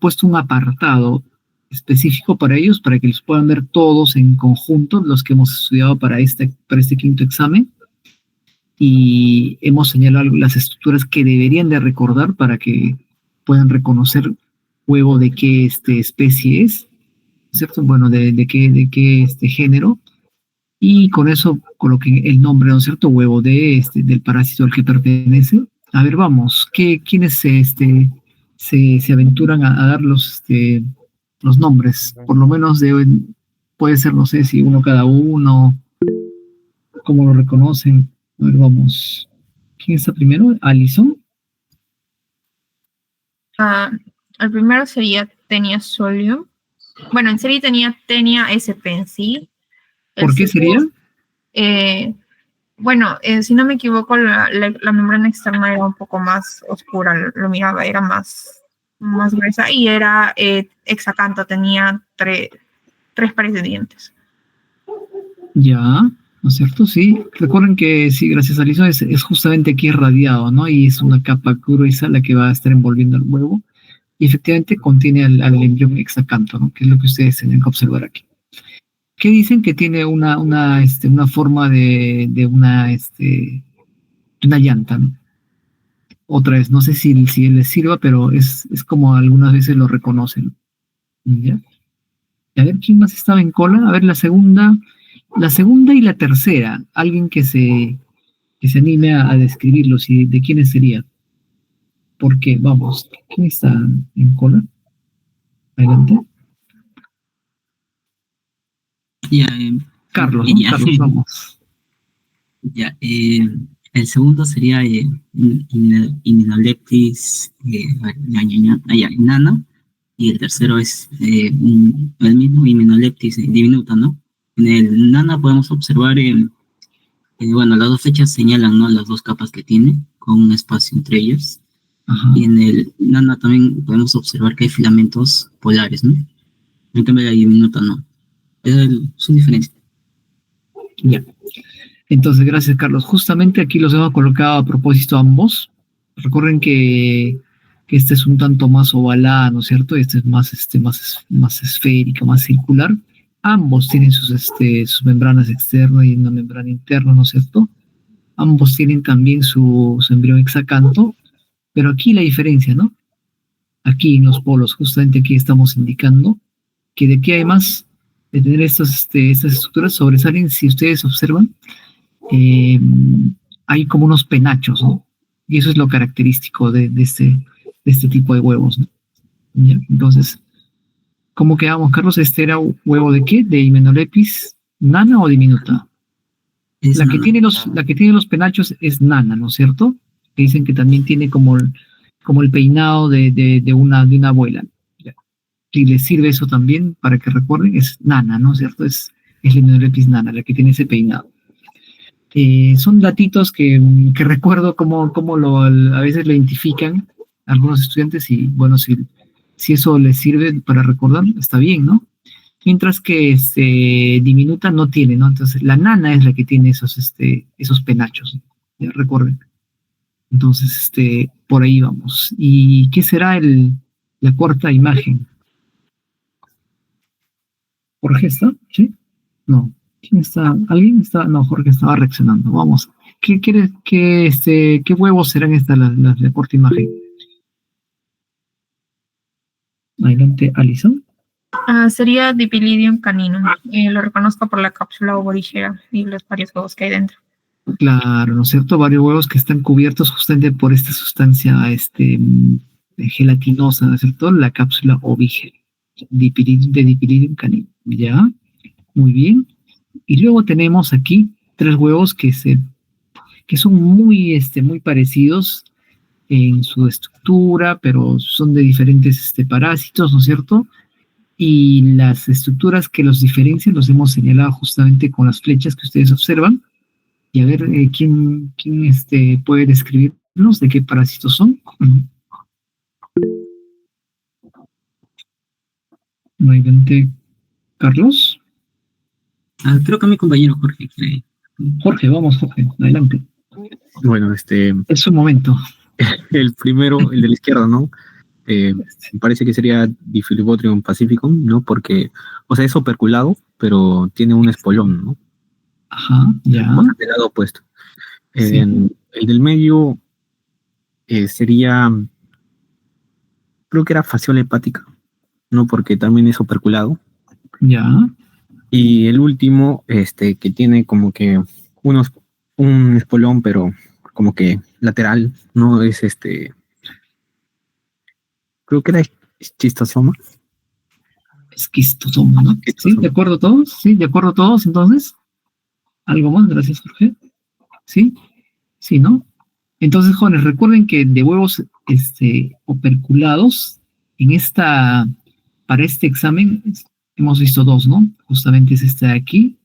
Speaker 1: puesto un apartado específico para ellos, para que los puedan ver todos en conjunto, los que hemos estudiado para este quinto examen, y hemos señalado las estructuras que deberían de recordar para que puedan reconocer huevo de qué especie es, ¿cierto? Bueno, de qué género, y con eso coloquen el nombre, ¿no es cierto? Huevo del parásito al que pertenece. A ver, vamos, ¿quiénes se aventuran a dar los nombres? Por lo menos puede ser, no sé, si uno cada uno, cómo lo reconocen. A ver, vamos. ¿Quién está primero? ¿Alison?
Speaker 3: El primero sería Tenia solium. Bueno, en serie tenía Tenia sp.
Speaker 1: ¿Por qué sería?
Speaker 3: Bueno, si no me equivoco, la membrana externa era un poco más oscura, lo miraba, era más gruesa, y era hexacanto, tenía tres pares de dientes.
Speaker 1: Ya, ¿no es cierto? Sí. Recuerden que sí, gracias a Alison es justamente aquí irradiado, ¿no? Y es una capa gruesa la que va a estar envolviendo el huevo. Y efectivamente contiene al embrión hexacanto, ¿no? Que es lo que ustedes tienen que observar aquí. ¿Qué dicen? Que tiene una forma de una llanta, ¿no? Otra vez, no sé si les sirva, pero es como algunas veces lo reconocen. ¿Ya? Y a ver, ¿quién más estaba en cola? A ver, la segunda y la tercera. Alguien que se anime a describirlos y de quiénes sería. Porque, vamos, ¿quién está en cola? Adelante.
Speaker 8: Ya,
Speaker 1: Carlos, ¿no?
Speaker 8: ya,
Speaker 1: Carlos, vamos.
Speaker 8: Ya, el segundo sería Immunoleptis nana, y el tercero es el mismo Immunoleptis diminuta, ¿no? En el nana podemos observar, bueno, las dos fechas señalan, ¿no?, las dos capas que tiene, con un espacio entre ellas. Ajá. Y en el nana también podemos observar que hay filamentos polares, ¿no? En cambio la diminuta no. Son diferentes.
Speaker 1: Ya. Entonces, gracias, Carlos. Justamente aquí los hemos colocado a propósito ambos. Recuerden que este es un tanto más ovalado, ¿no es cierto? Este es más esférico, más circular. Ambos tienen sus membranas externas y una membrana interna, ¿no es cierto? Ambos tienen también su embrión hexacanto, pero aquí la diferencia, ¿no? Aquí en los polos, justamente aquí estamos indicando que de aquí además de tener estas estructuras sobresalen, si ustedes observan, hay como unos penachos, ¿no? Y eso es lo característico de este tipo de huevos, ¿no? ¿Ya? Entonces, ¿cómo quedamos, Carlos? ¿Este era huevo de qué? ¿De Hymenalepis nana o diminuta? La que tiene los penachos es nana, ¿no es cierto? Que dicen que también tiene como el peinado de una abuela. ¿Ya? Si les sirve eso también, para que recuerden, es nana, ¿no es cierto? Es Hymenalepis nana, la que tiene ese peinado. Son datitos que recuerdo cómo a veces lo identifican algunos estudiantes, y bueno, si eso les sirve para recordar, está bien, ¿no? Mientras que diminuta no tiene, ¿no? Entonces la nana es la que tiene esos penachos, ¿ya? Recuerden. Entonces, por ahí vamos. ¿Y qué será la cuarta imagen? ¿Jorge está? ¿Sí? No. ¿Quién está? ¿Alguien está? No, Jorge estaba reaccionando. Vamos. ¿Qué huevos serán estas las de cuarta imagen? Adelante, Alison.
Speaker 3: Sería Dipylidium caninum. Lo reconozco por la cápsula ovorígera y los varios huevos que hay dentro.
Speaker 1: Claro, ¿no es cierto? Varios huevos que están cubiertos justamente por esta sustancia gelatinosa, ¿no es cierto? La cápsula ovígera. De Dipylidium caninum. ¿Ya? Muy bien. Y luego tenemos aquí 3 huevos que que son muy parecidos en su estructura, pero son de diferentes parásitos, ¿no es cierto? Y las estructuras que los diferencian los hemos señalado justamente con las flechas que ustedes observan. Y a ver, ¿quién puede describirnos de qué parásitos son? Nuevamente, Carlos.
Speaker 8: Creo que mi compañero Jorge quiere.
Speaker 1: Jorge, vamos, Jorge, adelante.
Speaker 4: Bueno,
Speaker 1: Es su momento.
Speaker 4: el primero, el de la izquierda, ¿no? Me parece que sería Difilibotrium pacificum, ¿no? Porque, o sea, es operculado, pero tiene un espolón, ¿no?
Speaker 1: Ajá, ya.
Speaker 4: O sea, del lado opuesto.
Speaker 1: Sí.
Speaker 4: El del medio sería, creo que era fasciola hepática, ¿no? Porque también es operculado.
Speaker 1: Ya.
Speaker 4: Y el último, que tiene como que un espolón, pero como que lateral, ¿no? Es creo que era esquistosoma.
Speaker 1: Esquistosoma, ¿no? Sí, ¿de acuerdo todos? Sí, ¿de acuerdo todos? Entonces, ¿algo más? Gracias, Jorge. ¿Sí? Sí, ¿no? Entonces, jóvenes, recuerden que de huevos operculados, para este examen, hemos visto dos, ¿no? Justamente es este de aquí,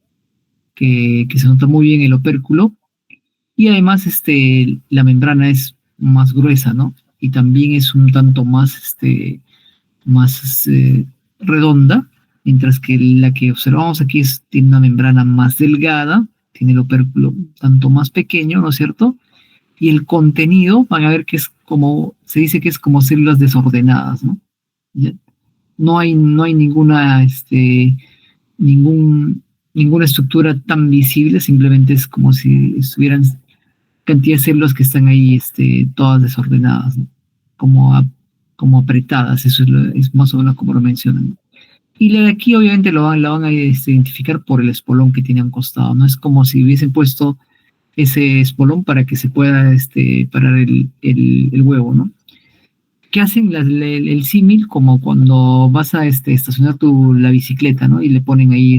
Speaker 1: que se nota muy bien el opérculo, y además la membrana es más gruesa, ¿no? Y también es un tanto más, más redonda, mientras que la que observamos aquí tiene una membrana más delgada, tiene el opérculo un tanto más pequeño, ¿no es cierto? Y el contenido, van a ver que se dice que es como células desordenadas, ¿no? ¿Ya? No hay ninguna, ninguna estructura tan visible, simplemente es como si estuvieran cantidad de células que están ahí, todas desordenadas, ¿no? Como apretadas, eso es más o menos como lo mencionan. Y la de aquí obviamente la van a identificar por el espolón que tiene a un costado, ¿no? Es como si hubiesen puesto ese espolón para que se pueda parar el huevo, ¿no? ¿Qué hacen el símil? Como cuando vas a estacionar la bicicleta, ¿no? Y le ponen ahí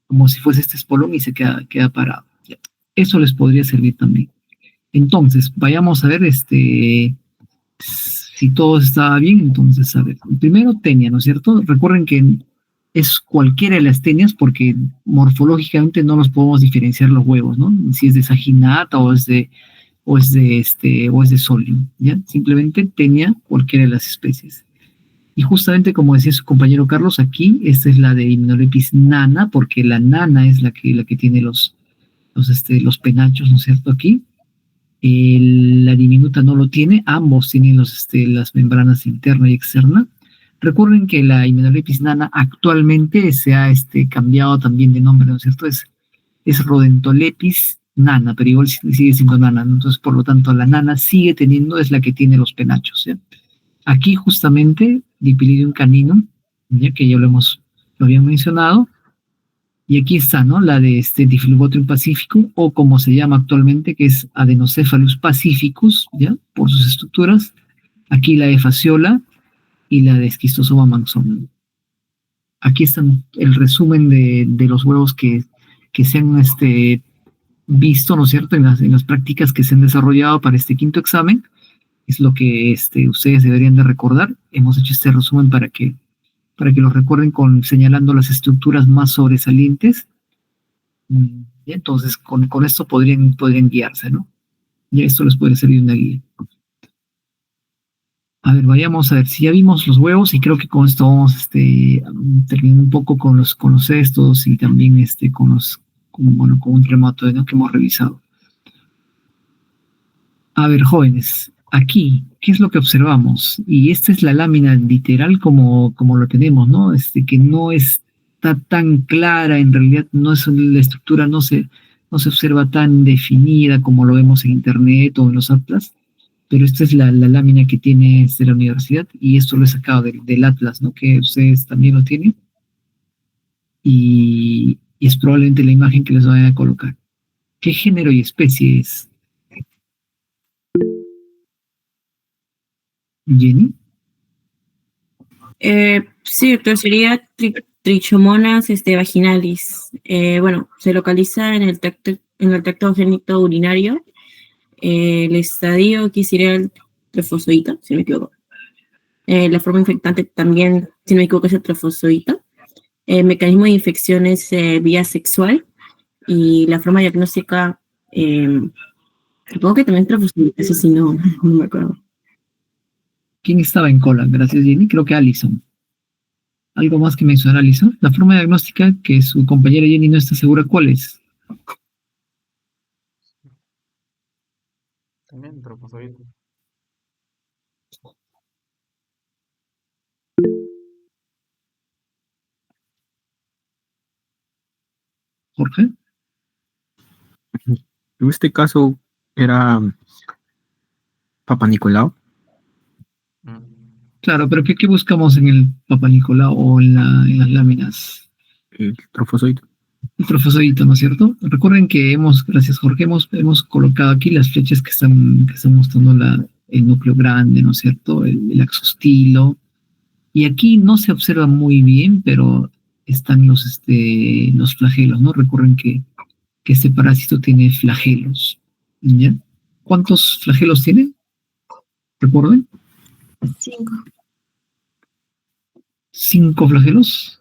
Speaker 1: como si fuese este espolón y se queda parado. Eso les podría servir también. Entonces, vayamos a ver si todo está bien. Entonces, a ver, primero tenia, ¿no es cierto? Recuerden que es cualquiera de las tenias porque morfológicamente no los podemos diferenciar los huevos, ¿no? Si es de saginata o es de solium, ¿ya? Simplemente tenia cualquiera de las especies. Y justamente como decía su compañero Carlos, aquí esta es la de Hymenalepis nana, porque la nana es la que tiene los penachos, ¿no es cierto? Aquí. La diminuta no lo tiene, ambos tienen las membranas interna y externa. Recuerden que la Hymenalepis nana actualmente se ha cambiado también de nombre, ¿no es cierto? Es Rodentolepis nana, pero igual sigue siendo nana, ¿no? Entonces, por lo tanto, la nana sigue teniendo, es la que tiene los penachos, ¿ya? Aquí justamente, Dipylidium caninum, ya que ya lo habían mencionado, y aquí está, ¿no? La de Diphylobotrium pacificum, o como se llama actualmente, que es Adenocephalus pacificus, ¿ya? Por sus estructuras. Aquí la de Fasciola y la de Schistosoma manxon. Aquí están el resumen de los huevos que se han visto, ¿no es cierto?, en las prácticas que se han desarrollado para este quinto examen. Es lo que ustedes deberían de recordar. Hemos hecho este resumen para que lo recuerden señalando las estructuras más sobresalientes. Y entonces, con esto podrían guiarse, ¿no? Y esto les puede servir una guía. A ver, vayamos a ver, si ya vimos los huevos, y creo que con esto vamos terminando un poco con los cestos y también con un remato, ¿no?, que hemos revisado. A ver, jóvenes, aquí, ¿qué es lo que observamos? Y esta es la lámina literal como lo tenemos, ¿no? Que no está tan clara, en realidad la estructura no se observa tan definida como lo vemos en internet o en los atlas, pero esta es la lámina que tiene la universidad, y esto lo he sacado del atlas, ¿no?, que ustedes también lo tienen, y es probablemente la imagen que les vayan a colocar. ¿Qué género y especie es? Jenny.
Speaker 5: Sí, doctor, sería Trichomonas vaginalis. Bueno, se localiza en el tracto en el tracto génito urinario. El estadio aquí sería el trofozoito, si no me equivoco. La forma infectante también, si no me equivoco, es el trofozoito. El mecanismo de infección es vía sexual. Y la forma diagnóstica, supongo que también trofozoito, eso sí, no me acuerdo.
Speaker 1: ¿Quién estaba en cola? Gracias, Jenny. Creo que Alison. ¿Algo más que mencionar, Alison? La forma diagnóstica que su compañera Jenny no está segura cuál es.
Speaker 6: También trofozoito.
Speaker 1: Jorge.
Speaker 4: En este caso era Papa Nicolau.
Speaker 1: Claro, pero ¿qué buscamos en el Papa Nicolau o en las láminas?
Speaker 4: El trofozoito.
Speaker 1: El trofozoito, ¿no es cierto? Recuerden que gracias Jorge, hemos colocado aquí las flechas que están mostrando el núcleo grande, ¿no es cierto? El axostilo. Y aquí no se observa muy bien, pero están los flagelos, ¿no? Recuerden que este parásito tiene flagelos, ¿ya? ¿Cuántos flagelos tiene? ¿Recuerden?
Speaker 2: 5.
Speaker 1: 5 flagelos.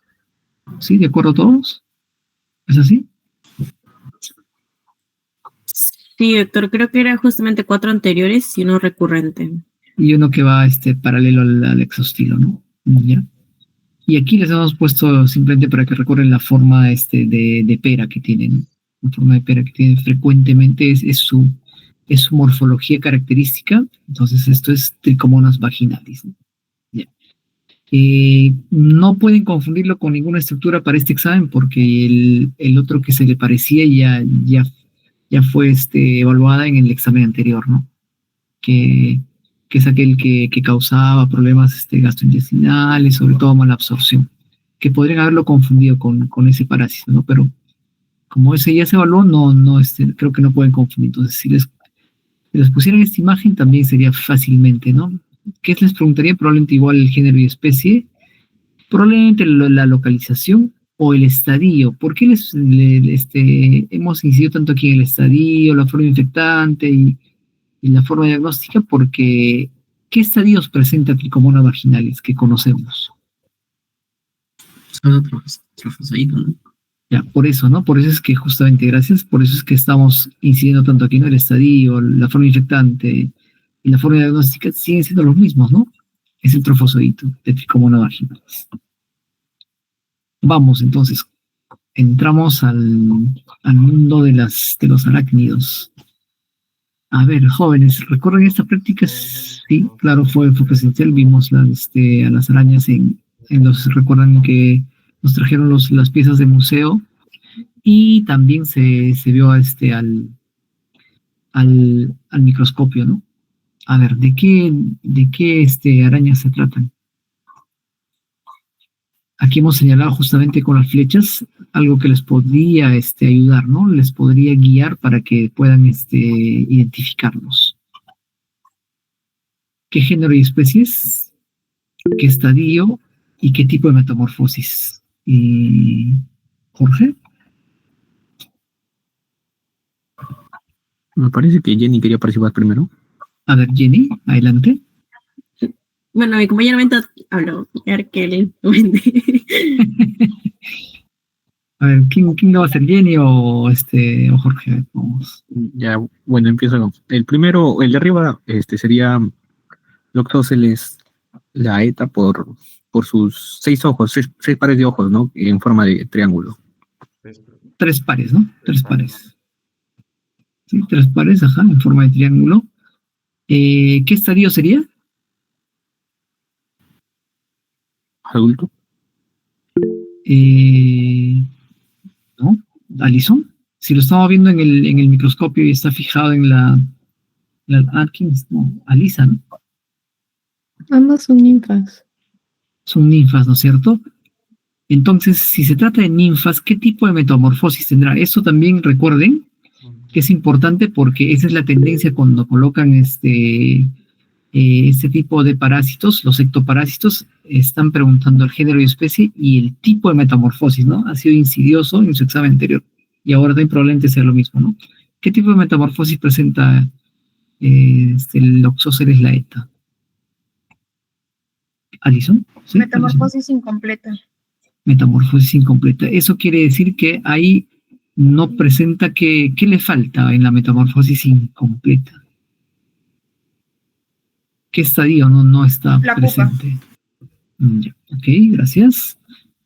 Speaker 1: ¿Sí? ¿De acuerdo todos? ¿Es así?
Speaker 5: Sí, doctor, creo que era justamente 4 anteriores y uno recurrente.
Speaker 1: Y uno que va paralelo al exostilo, ¿no? ¿Ya? Y aquí les hemos puesto simplemente para que recuerden la forma de pera que tienen. La forma de pera que tienen frecuentemente es su morfología característica. Entonces esto es Trichomonas vaginalis, ¿no? Ya. No pueden confundirlo con ninguna estructura para este examen porque el otro que se le parecía ya fue evaluada en el examen anterior, ¿no? Que es aquel que causaba problemas gastrointestinales, sobre todo mala absorción, que podrían haberlo confundido con ese parásito, ¿no? Pero como ese ya se evaluó, creo que no pueden confundir. Entonces, si les pusieran esta imagen, también sería fácilmente, ¿no? ¿Qué les preguntaría? Probablemente igual el género y especie, probablemente la localización o el estadio. ¿Por qué hemos incidido tanto aquí en el estadio, la forma infectante y la forma diagnóstica? Porque ¿qué estadios presenta Trichomonas vaginalis que conocemos?
Speaker 8: Solo trofozoito, ¿no?
Speaker 1: Ya, por eso, ¿no? Por eso es que justamente, gracias, por eso es que estamos incidiendo tanto aquí, ¿no? El estadio, la forma infectante y la forma diagnóstica siguen siendo los mismos, ¿no? Es el trofozoito de Trichomonas vaginalis. Vamos, entonces, entramos al mundo de los arácnidos. A ver, jóvenes, ¿recuerdan esta práctica? Sí, claro, fue presencial, vimos a las arañas recuerdan que nos trajeron las piezas de museo y también se vio al microscopio, ¿no? A ver, ¿de qué arañas se tratan? Aquí hemos señalado justamente con las flechas algo que les podría ayudar, ¿no? Les podría guiar para que puedan identificarlos. ¿Qué género y especies? ¿Qué estadio? ¿Y qué tipo de metamorfosis? ¿Y Jorge?
Speaker 4: Me parece que Jenny quería participar primero.
Speaker 1: A ver, Jenny, adelante.
Speaker 5: Bueno, mi compañero habló, a ver qué le comente.
Speaker 1: A ver, ¿quién lo va a hacer, Jenny o Jorge? A ver, vamos.
Speaker 4: Ya, bueno, empiezo. El primero, el de arriba, sería Loxoceles laeta por sus 6 ojos, 6 pares de ojos, ¿no? En forma de triángulo.
Speaker 1: 3 pares, ¿no? 3 pares. Sí, 3 pares, ajá, en forma de triángulo. ¿Qué estadio sería?
Speaker 4: Adulto.
Speaker 1: ¿No? ¿Alison? Si lo estamos viendo en el microscopio y está fijado en la Atkins, no, Alisa, ¿no?
Speaker 9: Ambas son ninfas.
Speaker 1: Son ninfas, ¿no es cierto? Entonces, si se trata de ninfas, ¿qué tipo de metamorfosis tendrá? Eso también recuerden que es importante porque esa es la tendencia cuando colocan este tipo de parásitos, los ectoparásitos, están preguntando el género y especie y el tipo de metamorfosis, ¿no? Ha sido insidioso en su examen anterior. y ahora también probablemente sea lo mismo, ¿no? ¿Qué tipo de metamorfosis presenta el Oxoceles laeta? ¿Alison? ¿Sí? ¿Alison?
Speaker 3: Metamorfosis incompleta.
Speaker 1: Metamorfosis incompleta. Eso quiere decir que ahí no presenta ¿qué le falta en la metamorfosis incompleta? ¿Qué estadio no está
Speaker 3: La
Speaker 1: presente? Ya, ok, gracias.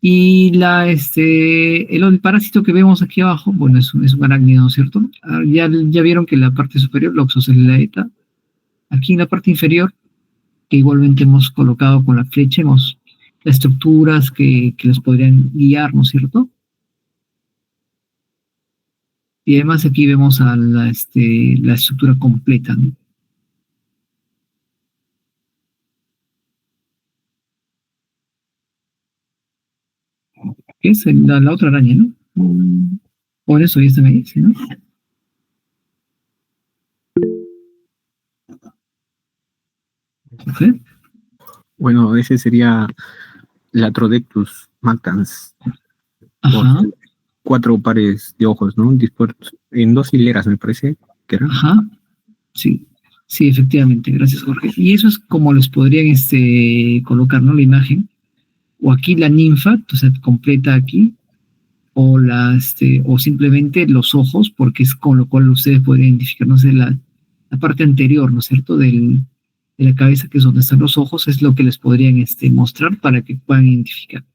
Speaker 1: Y el parásito que vemos aquí abajo, bueno, es un arácnido, ¿no es cierto? Ya vieron que en la parte superior, la Oxoceles. Aquí en la parte inferior, que igualmente hemos colocado con la flecha, hemos las estructuras que los podrían guiar, ¿no es cierto? Y además aquí vemos a la estructura completa, ¿no? Que es la otra araña, ¿no? Por eso ya están ahí, ¿sí, no? ¿Okay?
Speaker 4: Bueno, ese sería Latrodectus mactans.
Speaker 1: Ajá.
Speaker 4: 4 pares de ojos, ¿no? Dispuestos en 2 hileras, me parece que era.
Speaker 1: Ajá. Sí. Sí, efectivamente. Gracias, Jorge. Y eso es como les podrían colocar, ¿no? La imagen. O aquí la ninfa, entonces completa aquí. O o simplemente los ojos, porque es con lo cual ustedes pueden identificar, no sé, la parte anterior, ¿no es cierto? De la cabeza, que es donde están los ojos, es lo que les podrían mostrar para que puedan identificar.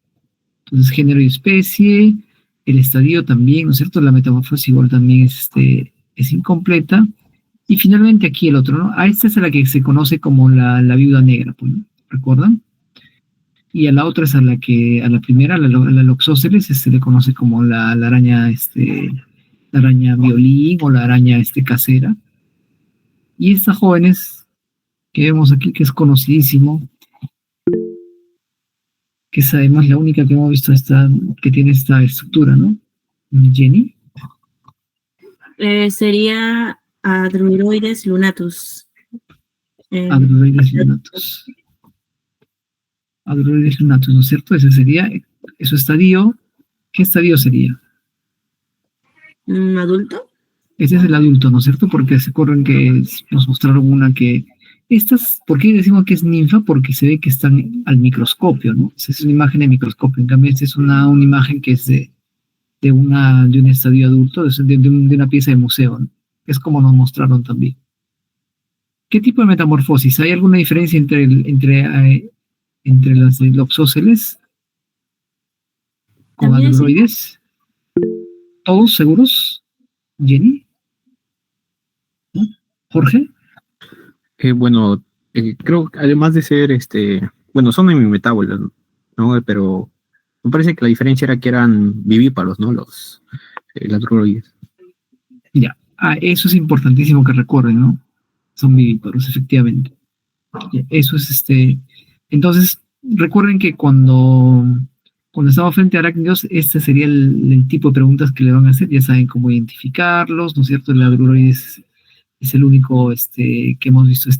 Speaker 1: Entonces, género y especie, el estadio también, ¿no es cierto? La metamorfosis igual también es incompleta. Y finalmente aquí el otro, ¿no? A esta es a la que se conoce como la viuda negra, pues, ¿no? ¿Recuerdan? Y a la otra es a la primera, a la Loxóceles, se le conoce como la araña, la araña violín o la araña casera. Y estas jóvenes que vemos aquí, que es conocidísimo, que es además la única que hemos visto que tiene esta estructura, ¿no? Jenny.
Speaker 5: Sería Adruroides lunatus.
Speaker 1: Adruroides lunatus. Adruroides lunatus, ¿no es cierto? Ese sería su estadio. ¿Qué estadio sería?
Speaker 5: ¿Adulto?
Speaker 1: Ese es el adulto, ¿no es cierto? Porque se acuerdan que nos mostraron una que... ¿por qué decimos que es ninfa? Porque se ve que están al microscopio, ¿no? Esa es una imagen de microscopio. En cambio, esta es una imagen que es de un estadio adulto, de una pieza de museo, ¿no? Es como nos mostraron también. ¿Qué tipo de metamorfosis? ¿Hay alguna diferencia entre las Loxóceles con Adruroides? ¿Todos seguros? ¿Jenny? ¿No? ¿Jorge?
Speaker 4: Bueno, creo que además de ser, bueno, son hemimetábolas, ¿no? Pero me parece que la diferencia era que eran vivíparos, ¿no? Los latruroides.
Speaker 1: Ya, eso es importantísimo que recuerden, ¿no? Son vivíparos, efectivamente. Ya, eso es Entonces, recuerden que cuando estamos frente a arácnidos, este sería el tipo de preguntas que le van a hacer. Ya saben cómo identificarlos, ¿no es cierto? El ladruroides es el único que hemos visto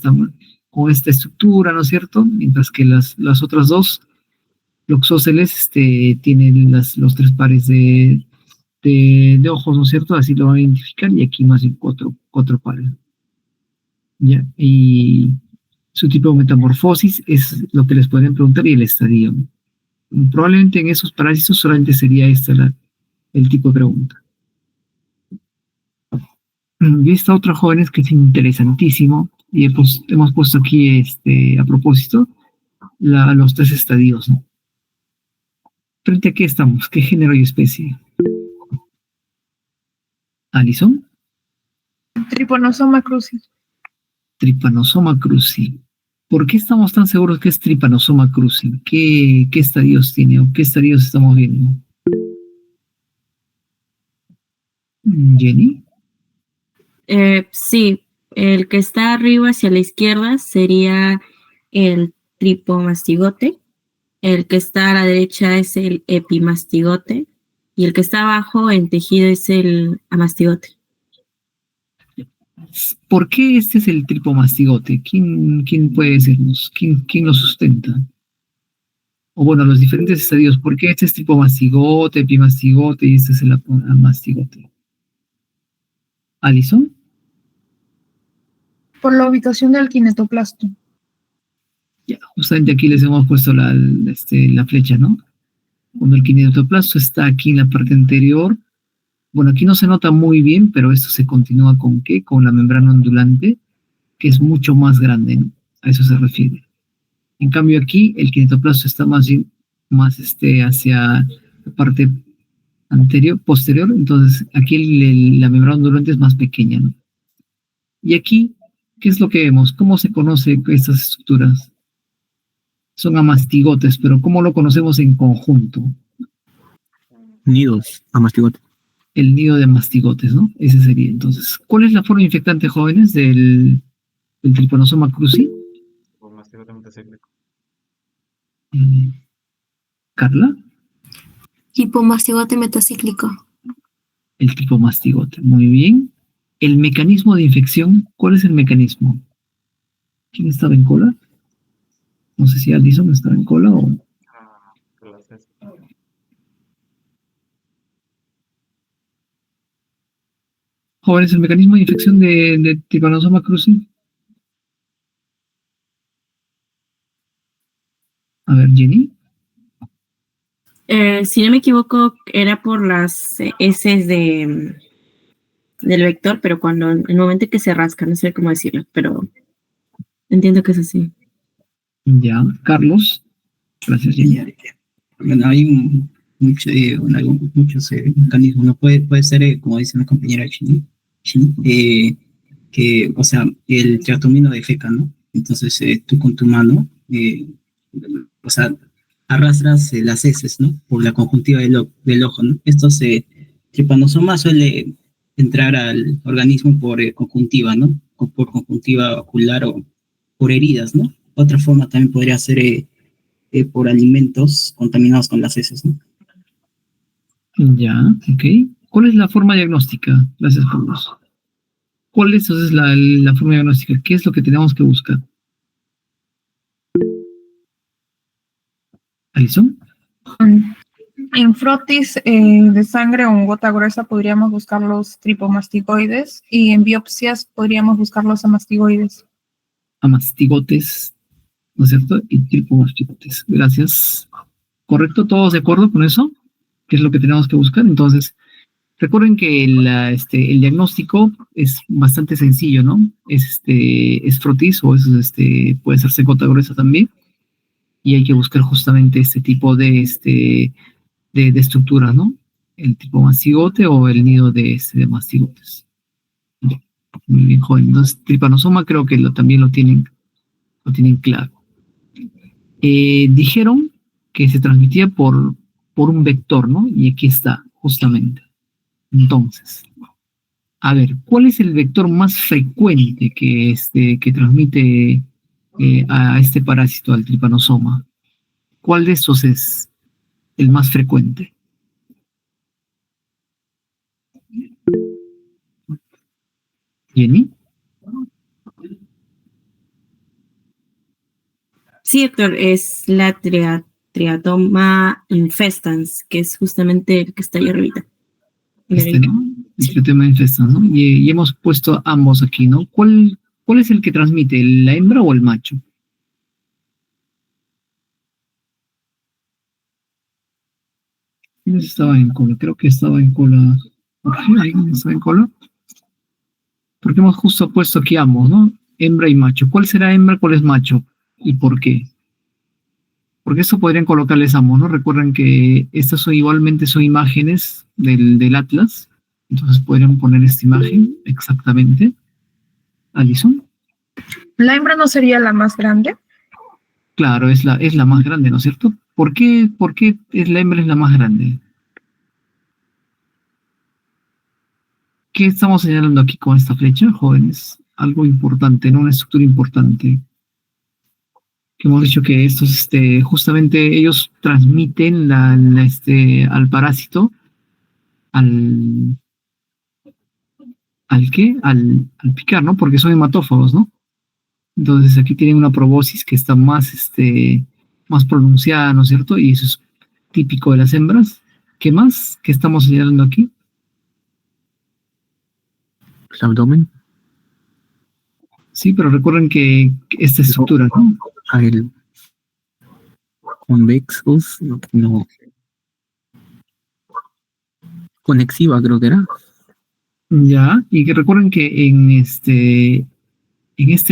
Speaker 1: con esta estructura, ¿no es cierto? Mientras que las otras dos, Loxóceles, tienen los 3 pares de ojos, ¿no es cierto? Así lo van a identificar, y aquí más de 4 pares. ¿Ya? Y su tipo de metamorfosis es lo que les pueden preguntar, y el estadio. Probablemente en esos parásitos solamente sería el tipo de pregunta. Y esta otra, jóvenes, que es interesantísimo, y hemos puesto aquí a propósito los 3 estadios, ¿no? ¿Frente a qué estamos? ¿Qué género y especie? ¿Alison?
Speaker 3: Trypanosoma cruzi.
Speaker 1: Trypanosoma cruzi. ¿Por qué estamos tan seguros que es Trypanosoma cruzi? ¿Qué estadios tiene o qué estadios estamos viendo? ¿Jenny?
Speaker 5: Sí, el que está arriba hacia la izquierda sería el tripomastigote, el que está a la derecha es el epimastigote y el que está abajo en tejido es el amastigote.
Speaker 1: ¿Por qué este es el tripomastigote? ¿Quién puede decirnos? ¿Quién lo sustenta? O bueno, los diferentes estadios. ¿Por qué este es tripomastigote, epimastigote y este es el amastigote? Alison.
Speaker 3: Por la ubicación del kinetoplasto.
Speaker 1: Ya, justamente aquí les hemos puesto la flecha, ¿no? Cuando el kinetoplasto está aquí en la parte anterior, bueno, aquí no se nota muy bien, pero esto se continúa ¿con qué? Con la membrana ondulante, que es mucho más grande, ¿no? A eso se refiere. En cambio aquí, el kinetoplasto está más hacia la parte posterior, entonces aquí la membrana ondulante es más pequeña, ¿no? Y aquí, ¿qué es lo que vemos? ¿Cómo se conoce estas estructuras? Son amastigotes, pero ¿cómo lo conocemos en conjunto?
Speaker 4: Nidos, amastigote.
Speaker 1: El nido de mastigotes, ¿no? Ese sería. Entonces, ¿cuál es la forma infectante, jóvenes, del Trypanosoma cruzi?
Speaker 6: O mastigote metacíclico.
Speaker 1: Carla,
Speaker 2: Tipo mastigote metacíclico.
Speaker 1: el tipo mastigote. Muy bien. El mecanismo de infección, ¿cuál es el mecanismo? ¿Quién estaba en cola? No sé si Alison estaba en cola o...
Speaker 6: Gracias.
Speaker 1: Jóvenes, el mecanismo de infección de Trypanosoma cruzi. A ver, Jenny.
Speaker 5: Si no me equivoco, era por las heces del vector, pero cuando en el momento que se rasca, no sé cómo decirlo, pero entiendo que es así.
Speaker 1: Ya, Carlos. Gracias, Jenny.
Speaker 8: Bueno, hay muchos mecanismos. No puede ser, como dice mi compañera Chini, que, o sea, el triatomino defeca, ¿no? Entonces, tú con tu mano, o sea, arrastras las heces, ¿no? Por la conjuntiva del ojo, ¿no? Estos trypanosoma suele entrar al organismo por conjuntiva, ¿no? O por conjuntiva ocular o por heridas, ¿no? Otra forma también podría ser por alimentos contaminados con las heces, ¿no?
Speaker 1: Ya, ok. ¿Cuál es la forma diagnóstica? Gracias, Carlos. ¿Cuál es entonces la forma diagnóstica? ¿Qué es lo que tenemos que buscar? ¿Alison?
Speaker 3: En frotis de sangre o en gota gruesa podríamos buscar los tripomastigoides y en biopsias podríamos buscar los amastigoides.
Speaker 1: Amastigotes, ¿no es cierto? Y tripomastigotes. Gracias. ¿Correcto? ¿Todos de acuerdo con eso? ¿Qué es lo que tenemos que buscar? Entonces, recuerden que el diagnóstico es bastante sencillo, ¿no? Es frotis o puede ser gota gruesa también. Y hay que buscar justamente este tipo de estructuras, ¿no? El tipo mastigote o el nido de mastigotes. Muy bien, joven. Entonces, tripanosoma creo que también lo tienen claro. Dijeron que se transmitía por un vector, ¿no? Y aquí está, justamente. Entonces, a ver, ¿cuál es el vector más frecuente que transmite a este parásito, al tripanosoma? ¿Cuál de estos es el más frecuente? ¿Jenny?
Speaker 5: Sí, doctor, es la Triatoma infestans, que es justamente el que está ahí arriba.
Speaker 1: ¿No? El Triatoma infestans, ¿no? Y hemos puesto ambos aquí, ¿no? ¿Cuál es el que transmite, la hembra o el macho? ¿Quién estaba en cola? Creo que estaba en cola. ¿Por qué alguien estaba en cola? Porque hemos justo puesto aquí ambos, ¿no? Hembra y macho. ¿Cuál será hembra, cuál es macho? ¿Y por qué? Porque esto podrían colocarles ambos, ¿no? Recuerden que estas igualmente son imágenes del Atlas. Entonces podrían poner esta imagen exactamente. Alison.
Speaker 3: ¿La hembra no sería la más grande?
Speaker 1: Claro, es la más grande, ¿no es cierto? ¿Por qué la hembra es la más grande? ¿Qué estamos señalando aquí con esta flecha, jóvenes? Algo importante, ¿no? Una estructura importante. Que hemos dicho que estos, justamente ellos transmiten al parásito, ¿al qué? Al picar, ¿no? Porque son hematófagos, ¿no? Entonces aquí tienen una probosis que está más pronunciada, ¿no es cierto? Y eso es típico de las hembras. ¿Qué más? ¿Qué estamos señalando aquí?
Speaker 4: el abdomen.
Speaker 1: Sí, pero recuerden que esta estructura, ¿no?
Speaker 4: El convexus, no. Conexiva creo que era.
Speaker 1: Ya, y que recuerden que en este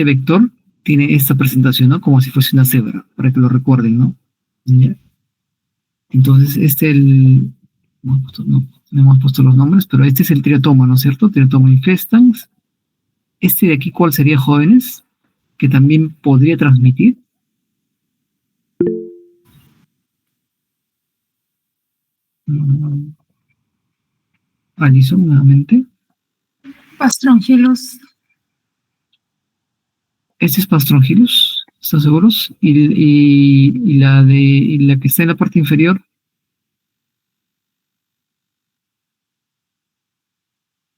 Speaker 1: vector tiene esta presentación, ¿no? Como si fuese una cebra, para que lo recuerden, ¿no? ¿Ya? Entonces, no hemos puesto los nombres, pero este es el triatoma, ¿no es cierto? Triatoma infestans. Este de aquí, ¿cuál sería, jóvenes? Que también podría transmitir. Alison, nuevamente.
Speaker 3: Pastrongylos.
Speaker 1: Este es Pastrongylos, ¿están seguros? Y la que está en la parte inferior.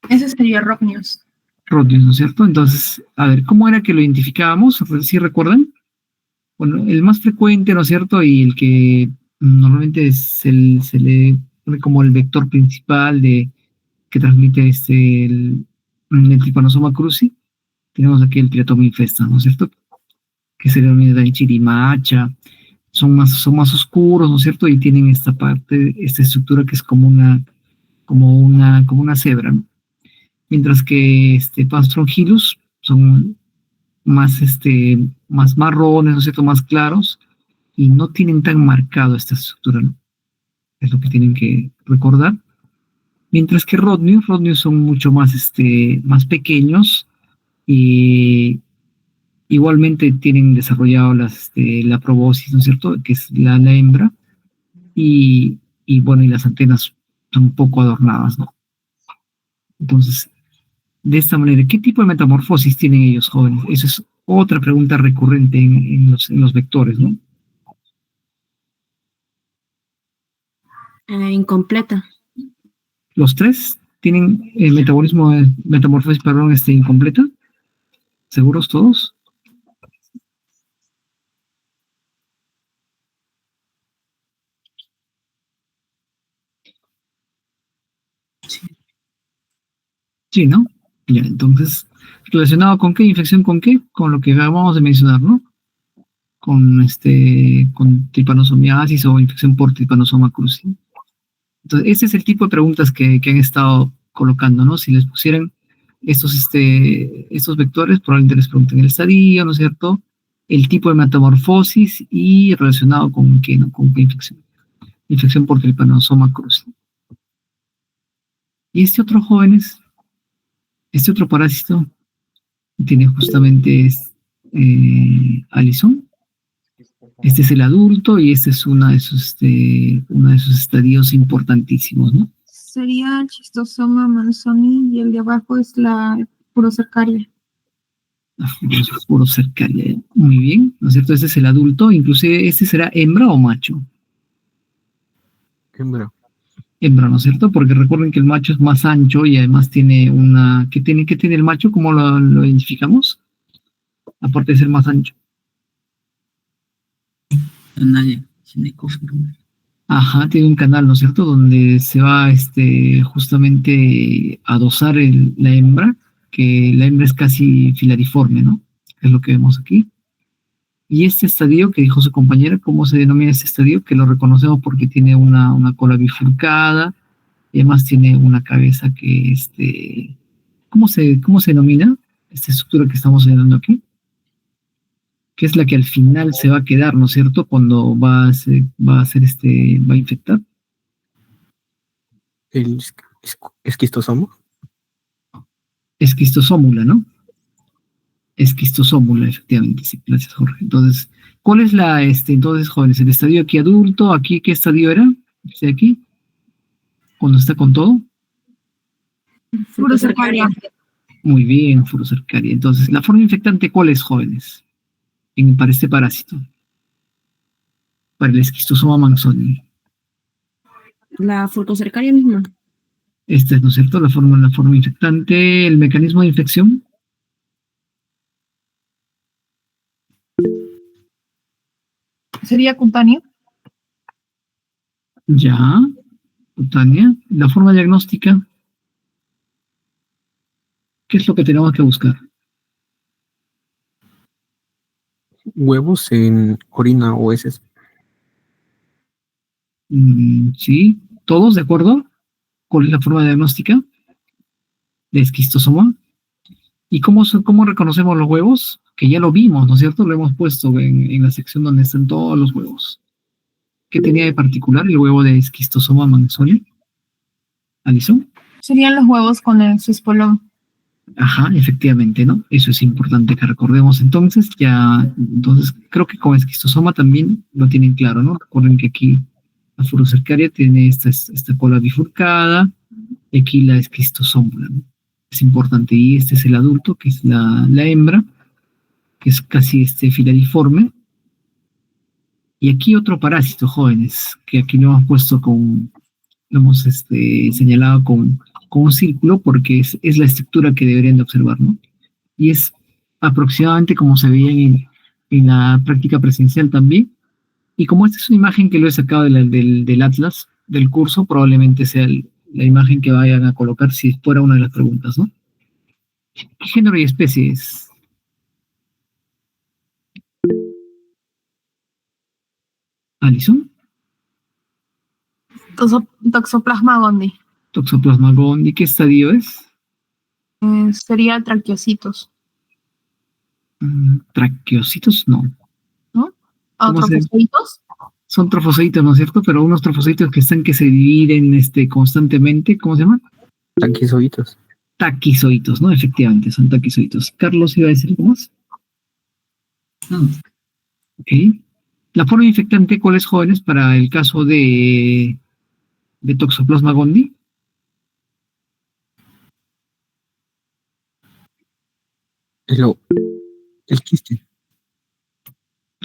Speaker 3: Ese sería Rhopnius.
Speaker 1: Rhodius, ¿no es cierto? Entonces, a ver, ¿cómo era que lo identificábamos? ¿Sí recuerdan? Bueno, el más frecuente, ¿no es cierto? Y el que normalmente se le pone como el vector principal que transmite el Trypanosoma cruzi. Tenemos aquí el Triatoma infestans, ¿no es cierto? Que se denomina Chirimacha. Son más oscuros, ¿no es cierto? Y tienen esta parte, esta estructura que es como una cebra, ¿no? Mientras que Pastrongylos son más marrones, ¿no es cierto? Más claros y no tienen tan marcado esta estructura, ¿no? Es lo que tienen que recordar. Mientras que Rhopnius son mucho más pequeños y igualmente tienen desarrollado la proboscis, ¿no es cierto? Que es la hembra y bueno, y las antenas son un poco adornadas, ¿no? Entonces, de esta manera, ¿qué tipo de metamorfosis tienen ellos, jóvenes? Esa es otra pregunta recurrente en los vectores, ¿no?
Speaker 5: Incompleta.
Speaker 1: Los tres tienen metamorfosis, perdón, incompleta. ¿Seguros todos? Sí, ¿no? Ya, entonces, ¿relacionado con qué? ¿Infección con qué? Con lo que acabamos de mencionar, ¿no? Con tripanosomiasis o infección por Trypanosoma cruzi. Entonces, ese es el tipo de preguntas que han estado colocando, ¿no? Si les pusieran estos vectores, probablemente les pregunten el estadio, ¿no es cierto? El tipo de metamorfosis y relacionado con qué, ¿no? Con qué infección. Infección por Trypanosoma cruzi. Y jóvenes, este otro parásito tiene justamente Alison. Este es el adulto y este es uno de sus estadios importantísimos, ¿no?
Speaker 3: Sería el Schistosoma manzoni y el de abajo es la Furocercaria.
Speaker 1: La Furocercaria, muy bien, ¿no es cierto? Este es el adulto, inclusive este será hembra o macho. Hembra, ¿no es cierto? Porque recuerden que el macho es más ancho y además tiene ¿qué tiene el macho? ¿Cómo lo identificamos? Aparte de ser más ancho. Ajá, tiene un canal, ¿no es cierto? Donde se va justamente a dosar la hembra, que la hembra es casi filariforme, ¿no? Es lo que vemos aquí. Y este estadio que dijo su compañera, ¿cómo se denomina este estadio? Que lo reconocemos porque tiene una cola bifurcada y además tiene una cabeza que ¿cómo se denomina esta estructura que estamos señalando aquí? Que es la que al final se va a quedar, ¿no es cierto? Cuando va a infectar.
Speaker 4: El esquistosoma.
Speaker 1: Esquistosómula, ¿no? Esquistosómula, efectivamente, sí, gracias, Jorge. Entonces, ¿cuál es entonces, jóvenes, el estadio aquí adulto, aquí, ¿qué estadio era? Este de aquí, cuando está con todo.
Speaker 3: Furocercaria.
Speaker 1: Muy bien, Furocercaria. Entonces, ¿la forma infectante cuál es, jóvenes? Para este parásito. Para el esquistosoma manzoni.
Speaker 5: La Furocercaria misma.
Speaker 1: Esta es, ¿no es cierto? La forma infectante, el mecanismo de infección.
Speaker 3: Sería cutáneo.
Speaker 1: Ya, cutánea. La forma diagnóstica. ¿Qué es lo que tenemos que buscar?
Speaker 4: Huevos en orina o heces.
Speaker 1: Sí, todos de acuerdo. ¿Cuál es la forma diagnóstica de esquistosoma? ¿Y cómo reconocemos los huevos? Que ya lo vimos, ¿no es cierto? Lo hemos puesto en la sección donde están todos los huevos. ¿Qué tenía de particular el huevo de esquistosoma manzoni? ¿Alison?
Speaker 3: Serían los huevos con el cespolón.
Speaker 1: Ajá, efectivamente, ¿no? Eso es importante que recordemos entonces. Entonces creo que con esquistosoma también lo tienen claro, ¿no? Recuerden que aquí la furocercaria tiene esta cola bifurcada, y aquí la esquistosoma, ¿no? Es importante. Y este es el adulto, que es la hembra, que es casi filariforme. Y aquí otro parásito, jóvenes, que aquí lo hemos puesto lo hemos señalado con un círculo porque es la estructura que deberían de observar, ¿no? Y es aproximadamente como se veía en la práctica presencial también. Y como esta es una imagen que lo he sacado del atlas del curso, probablemente sea la imagen que vayan a colocar si fuera una de las preguntas, ¿no? ¿Qué género y especie es? ¿Alison?
Speaker 3: Toxoplasma gondii.
Speaker 1: Toxoplasma gondii, ¿qué estadio es?
Speaker 3: Sería traqueocitos,
Speaker 1: Traqueocitos, no.
Speaker 3: ¿no?
Speaker 1: ¿Cómo se-
Speaker 3: Trofosforitos.
Speaker 1: Son trofosoditos, ¿no es cierto? Pero unos trofosoditos que se dividen constantemente, ¿cómo se llaman?
Speaker 4: Taquizoitos.
Speaker 1: Taquizoitos, ¿no? Efectivamente, son taquizoitos. Carlos iba a decir algo más.
Speaker 8: No,
Speaker 1: Ok. La forma infectante, ¿cuál es, jóvenes, para el caso de Toxoplasma gondii?
Speaker 4: El quiste.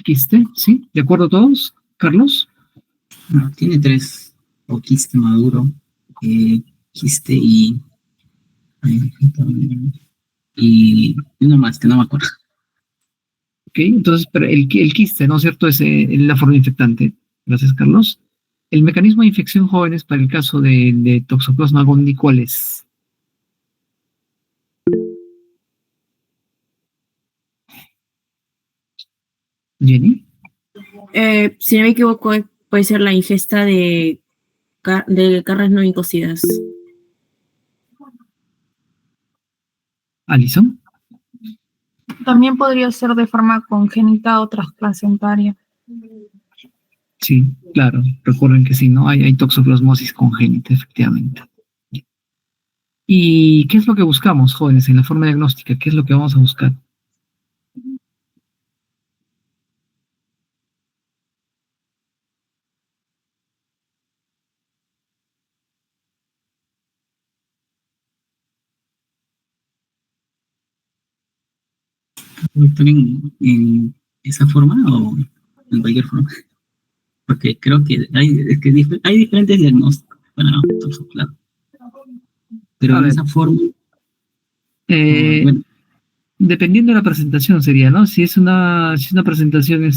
Speaker 1: Quiste, ¿sí? ¿De acuerdo todos? Carlos,
Speaker 8: no, tiene tres, o quiste maduro, quiste y uno más que no me acuerdo.
Speaker 1: ok. Entonces, pero el quiste, ¿no es cierto? Es la forma infectante. Gracias, Carlos. El mecanismo de infección, jóvenes, para el caso de Toxoplasma gondii, ¿cuál es? Jenny.
Speaker 5: Si no me equivoco, puede ser la ingesta de carnes no cocidas.
Speaker 1: Alison.
Speaker 3: También podría ser de forma congénita o transplacentaria.
Speaker 1: Sí, claro. Recuerden que sí, ¿no? Hay toxoplasmosis congénita, efectivamente. ¿Y qué es lo que buscamos, jóvenes, en la forma diagnóstica? ¿Qué es lo que vamos a buscar?
Speaker 8: ¿Doctor en esa forma o en cualquier forma? Porque creo que hay diferentes diagnósticos para toxoplasma. Pero
Speaker 1: A
Speaker 8: en
Speaker 1: ver.
Speaker 8: esa forma,
Speaker 1: Eh, Dependiendo de la presentación sería, ¿no? Si es una presentación,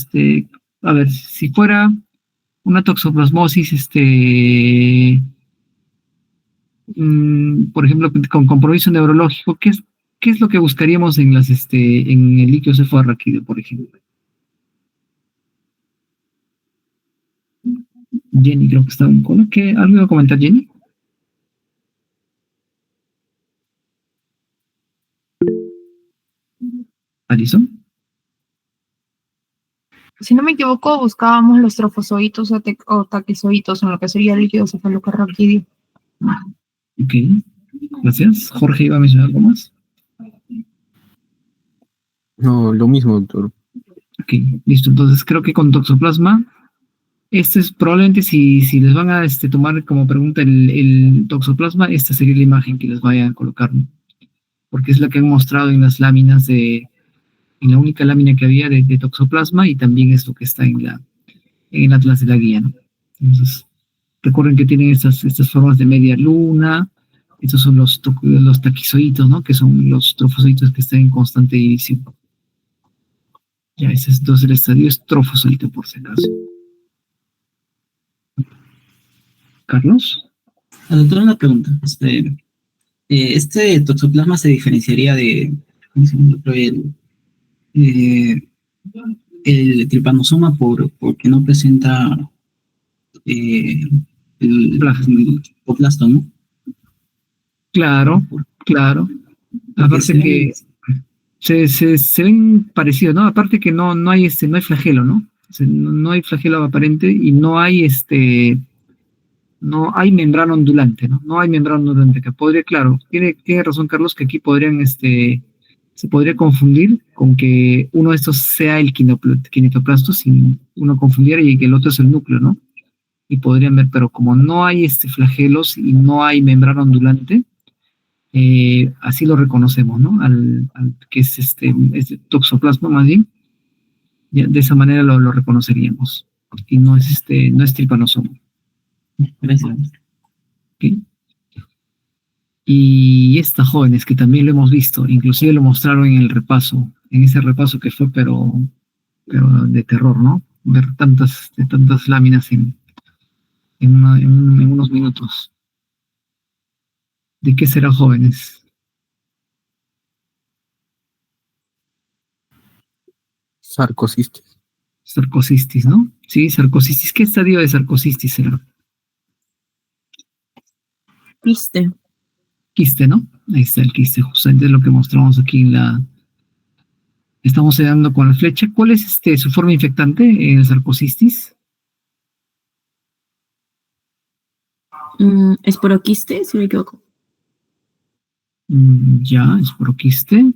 Speaker 1: a ver, si fuera una toxoplasmosis, por ejemplo, con compromiso neurológico, ¿qué es lo que buscaríamos en en el líquido cefalorraquídeo, por ejemplo? Jenny creo que estaba en cola. ¿Algo iba a comentar, Jenny? ¿Alison?
Speaker 3: Si no me equivoco, buscábamos los trofozoitos o taquizoitos en lo que sería el líquido cefalorraquídeo.
Speaker 1: Ok, gracias. Jorge iba a mencionar algo más.
Speaker 4: No, lo mismo, doctor.
Speaker 1: Ok, listo. Entonces creo que con toxoplasma, este es probablemente si les van a tomar como pregunta el toxoplasma, esta sería la imagen que les vayan a colocar, ¿no? Porque es la que han mostrado en las láminas en la única lámina que había de toxoplasma y también es lo que está en el atlas de la guía, ¿no? Entonces, recuerden que tienen estas formas de media luna, estos son los taquizoitos, ¿no? Que son los trofozoitos que están en constante división. Ya, ese es entonces el estadio es trofozoito, por si acaso. Carlos.
Speaker 8: doctora, una pregunta. Este toxoplasma se diferenciaría de, ¿cómo se llama? Eh, el trypanosoma porque no presenta eh, el toxoplasma, ¿no?
Speaker 1: Claro, claro.
Speaker 8: Porque
Speaker 1: Aparte que se ven parecidos, ¿no? Aparte que no hay no hay flagelo, ¿no? O sea, no hay flagelo aparente y no hay membrana ondulante, ¿no? No hay membrana ondulante, que podría, claro, tiene razón Carlos, que aquí se podría confundir con que uno de estos sea el quinetoplastos, si uno confundiera y que el otro es el núcleo, ¿no? Y podrían ver, pero como no hay flagelos y no hay membrana ondulante, así lo reconocemos, ¿no? Que es este toxoplasma más bien, de esa manera lo reconoceríamos. Y no es trypanosoma.
Speaker 8: Gracias.
Speaker 1: ¿Okay? Y estas jóvenes que también lo hemos visto, inclusive lo mostraron en ese repaso que fue, pero de terror, ¿no? Ver tantas láminas en unos minutos. ¿De qué será jóvenes?
Speaker 4: Sarcocistis.
Speaker 1: Sarcocistis, ¿no? Sí, sarcocistis. ¿Qué estadio de sarcocistis será?
Speaker 5: Quiste.
Speaker 1: Quiste, ¿no? Ahí está el quiste, justamente lo que mostramos aquí Estamos dando con la flecha. ¿Cuál es su forma infectante en el sarcocistis?
Speaker 5: Esporoquiste, si no me equivoco.
Speaker 1: Ya, esporoquiste.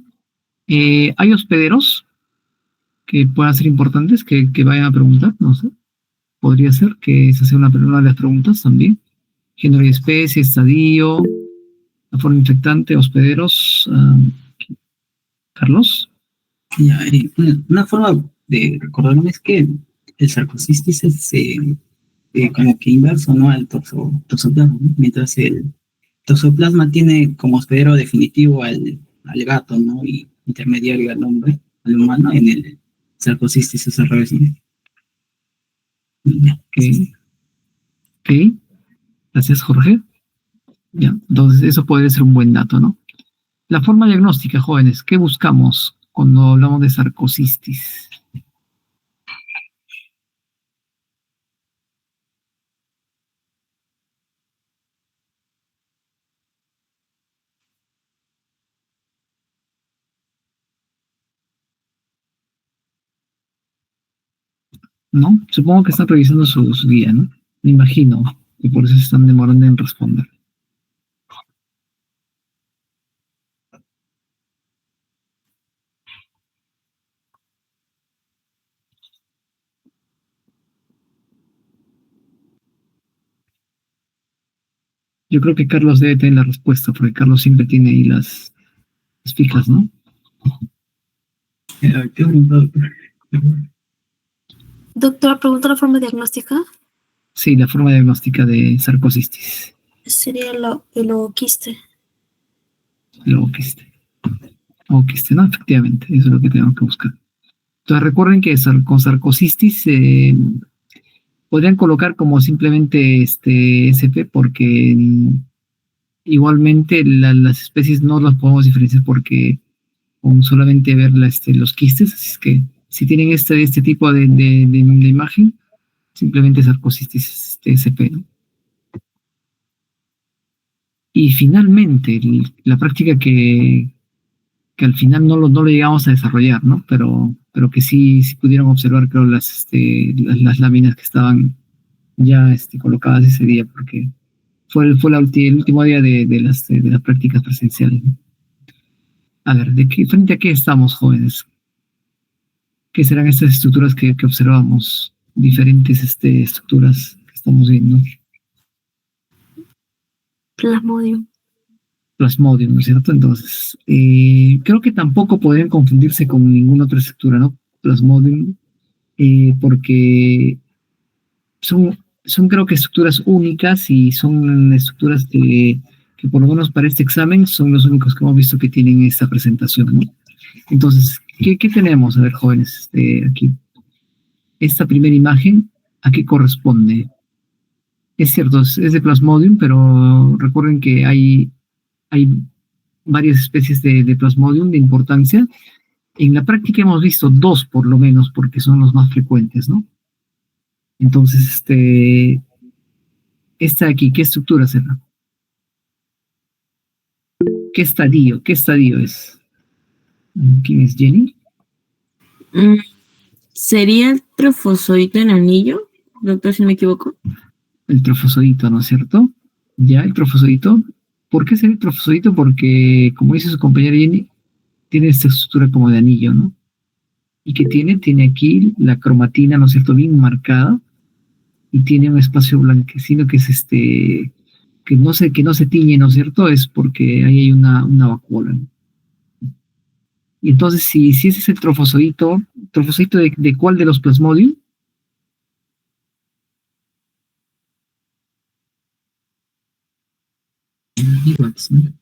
Speaker 1: ¿Hay hospederos que puedan ser importantes que vayan a preguntar? No sé. Podría ser que esa sea una de las preguntas también. Género y especie, estadio, la forma infectante, hospederos. Carlos.
Speaker 8: Ya, una forma de recordarme es que el sarcocistis es como que inverso, ¿no? Al toxoplasma, ¿no? Mientras el toxoplasma tiene como hospedero definitivo al gato, ¿no? Y intermediario al hombre, al humano, en el sarcocistis es al revés, ¿no?
Speaker 1: Ok. Gracias, Jorge. Ya, entonces eso puede ser un buen dato, ¿no? La forma diagnóstica, jóvenes, ¿qué buscamos cuando hablamos de sarcocistis? ¿No? Supongo que están revisando su guía, ¿no? Me imagino, y por eso se están demorando en responder. Yo creo que Carlos debe tener la respuesta, porque Carlos siempre tiene ahí las fijas, ¿no?
Speaker 2: Doctora, pregunta la forma diagnóstica.
Speaker 1: Sí, la forma diagnóstica de sarcocistis.
Speaker 2: Sería el ooquiste.
Speaker 1: El ooquiste. Ooquiste, ¿no? Efectivamente, eso es lo que tenemos que buscar. Entonces recuerden que con sarcocistis podrían colocar como simplemente SP porque igualmente las especies no las podemos diferenciar porque con solamente ver los quistes, así es que si tienen este tipo de imagen, simplemente sarcocistis SP, ¿no? Y finalmente, la práctica que al final no lo llegamos a desarrollar, ¿no? Pero que sí pudieron observar, creo, las láminas que estaban ya colocadas ese día, porque fue el último día de las prácticas presenciales, ¿no? A ver, ¿frente a qué estamos, jóvenes? ¿Qué serán estas estructuras que observamos? Diferentes estructuras que estamos viendo.
Speaker 2: Plasmodium.
Speaker 1: Plasmodium, ¿no es cierto? Entonces, creo que tampoco podrían confundirse con ninguna otra estructura, ¿no? Plasmodium, porque son creo que estructuras únicas y son estructuras que por lo menos para este examen son los únicos que hemos visto que tienen esta presentación, ¿no? Entonces, ¿qué tenemos? A ver, jóvenes, aquí. Esta primera imagen, ¿a qué corresponde? Es cierto, es de Plasmodium, pero recuerden que hay hay varias especies de Plasmodium de importancia. En la práctica hemos visto 2 por lo menos, porque son los más frecuentes, ¿no? Entonces, esta de aquí, ¿qué estructura será? ¿Qué estadio? ¿Qué estadio es? ¿Quién es Jenny?
Speaker 5: ¿Sería el trofozoito en anillo, doctor, si no me equivoco?
Speaker 1: El trofozoito, ¿no es cierto? Ya, el trofozoito. ¿Por qué sería el trofozoito? Porque, como dice su compañera Jenny, tiene esta estructura como de anillo, ¿no? ¿Y qué tiene? Tiene aquí la cromatina, ¿no es cierto?, bien marcada, y tiene un espacio blanquecino que es que no se tiñe, ¿no es cierto? Es porque ahí hay una vacuola, ¿no? Y entonces, si ese es el trofozoito de cuál de los Plasmodium,
Speaker 8: Vivax, ¿no?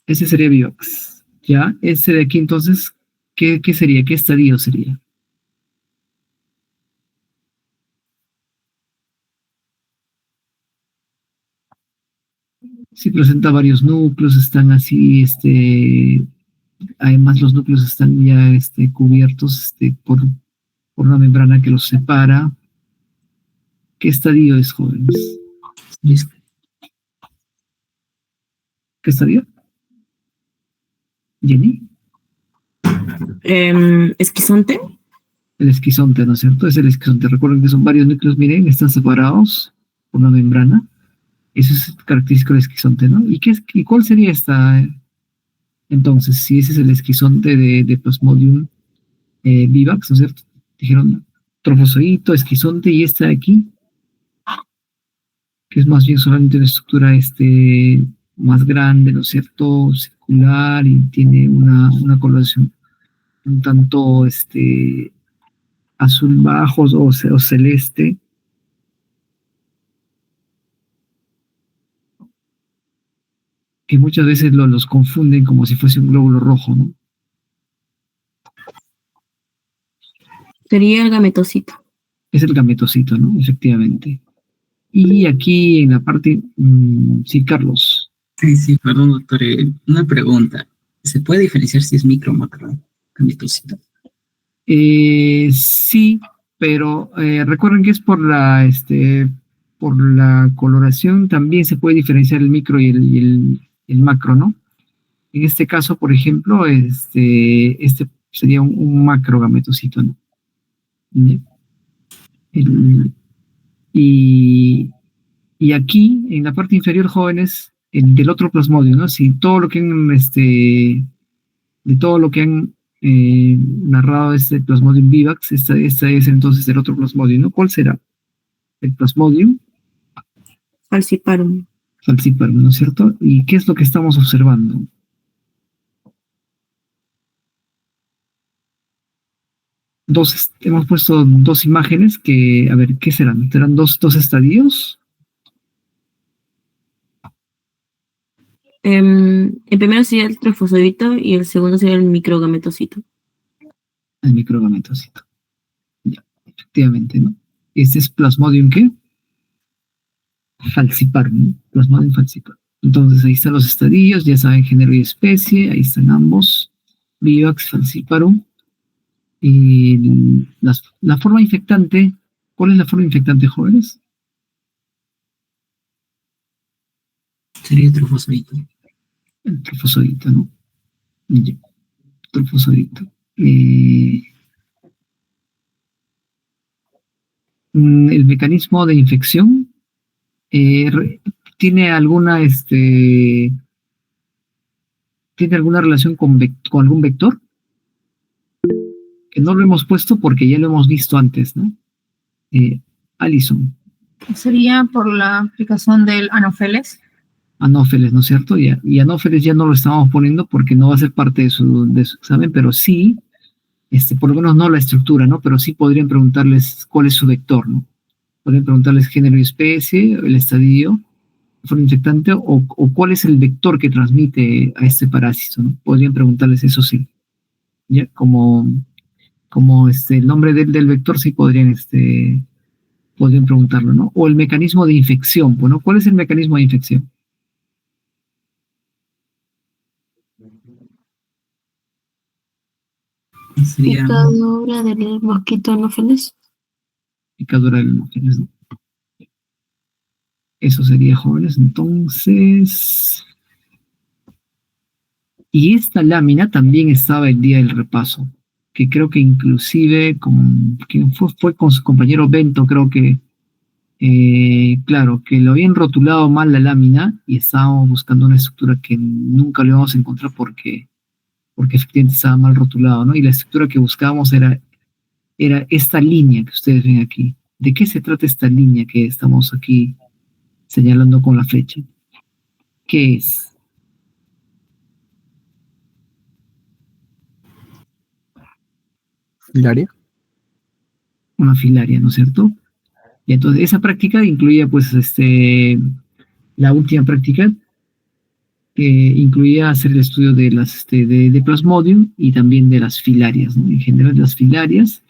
Speaker 1: ese sería Vivax. Ya, ese de aquí entonces, ¿qué sería? ¿Qué estadio sería? Si presenta varios núcleos, están así, además los núcleos están ya cubiertos por una membrana que los separa. ¿Qué estadio es, jóvenes?
Speaker 8: Listo.
Speaker 1: ¿Qué estadio? ¿Jenny?
Speaker 5: ¿Esquizonte?
Speaker 1: El esquizonte, ¿no es cierto? Es el esquizonte. Recuerden que son varios núcleos, miren, están separados por una membrana. Eso es característico del esquizonte, ¿no? ¿Y cuál sería esta? Entonces, si ese es el esquizonte de Plasmodium vivax, ¿no es cierto? Dijeron trofozoito, esquizonte, y esta de aquí, que es más bien solamente una estructura más grande, ¿no es cierto? Circular, y tiene una coloración un tanto azul bajo o celeste. Que muchas veces los confunden como si fuese un glóbulo rojo, ¿no?
Speaker 5: Sería el gametocito.
Speaker 1: Es el gametocito, ¿no? Efectivamente. Y aquí en la parte... sí, Carlos.
Speaker 8: Sí, perdón, doctor. Una pregunta. ¿Se puede diferenciar si es micro o macro gametocito?
Speaker 1: Sí, pero recuerden que es por la coloración también se puede diferenciar el micro y el macro, ¿no? En este caso, por ejemplo, este sería un macro gametocito, ¿no? Y aquí, en la parte inferior, jóvenes, del otro plasmodium, ¿no? Si todo lo que han, de todo lo que han narrado este Plasmodium vivax, esta es entonces el otro Plasmodium, ¿no? ¿Cuál será? El Plasmodium
Speaker 5: Falciparum.
Speaker 1: falciparum, ¿no es cierto? ¿Y qué es lo que estamos observando? Hemos puesto 2 imágenes que, a ver, ¿qué serán? ¿Serán dos estadios?
Speaker 5: El primero sería el trofozoito y el segundo sería el microgametocito.
Speaker 1: El microgametocito. Ya, efectivamente, ¿no? Este es Plasmodium, ¿qué? Falciparum, ¿no? Plasmodium falciparum. Entonces ahí están los estadios, ya saben, género y especie, ahí están ambos. Vivax, falciparum. Y la forma infectante, ¿cuál es la forma infectante, jóvenes?
Speaker 8: Sería el trofozoito.
Speaker 1: El trofozoito, ¿no? Ya, trofozoito. El mecanismo de infección tiene alguna relación con algún vector, que no lo hemos puesto porque ya lo hemos visto antes, ¿no? Alison.
Speaker 3: Sería por la aplicación del Anopheles.
Speaker 1: Anófeles, ¿no es cierto? Y Anófeles ya no lo estamos poniendo porque no va a ser parte de su examen, pero sí, por lo menos no la estructura, ¿no? Pero sí podrían preguntarles cuál es su vector, ¿no? Podrían preguntarles género y especie, el estadio, forma infectante, o cuál es el vector que transmite a este parásito, ¿no? Podrían preguntarles eso, sí. Ya, como el nombre del vector, sí podrían preguntarlo, ¿no? O el mecanismo de infección, bueno, ¿cuál es el mecanismo de infección?
Speaker 8: Sería
Speaker 2: Picadura del mosquito anófeles.
Speaker 1: Picadura del Anófeles, ¿no? Eso sería, jóvenes. Entonces, y esta lámina también estaba el día del repaso, que creo que inclusive, quien fue con su compañero Bento, creo que, claro, que lo habían rotulado mal la lámina y estábamos buscando una estructura que nunca lo íbamos a encontrar porque efectivamente estaba mal rotulado, ¿no? Y la estructura que buscábamos era esta línea que ustedes ven aquí. ¿De qué se trata esta línea que estamos aquí señalando con la flecha? ¿Qué es?
Speaker 4: ¿Filaria?
Speaker 1: Una filaria, ¿no es cierto? Y entonces esa práctica incluía, pues, la última práctica, que incluía hacer el estudio de las de Plasmodium y también de las filarias, ¿no? En general de las filarias,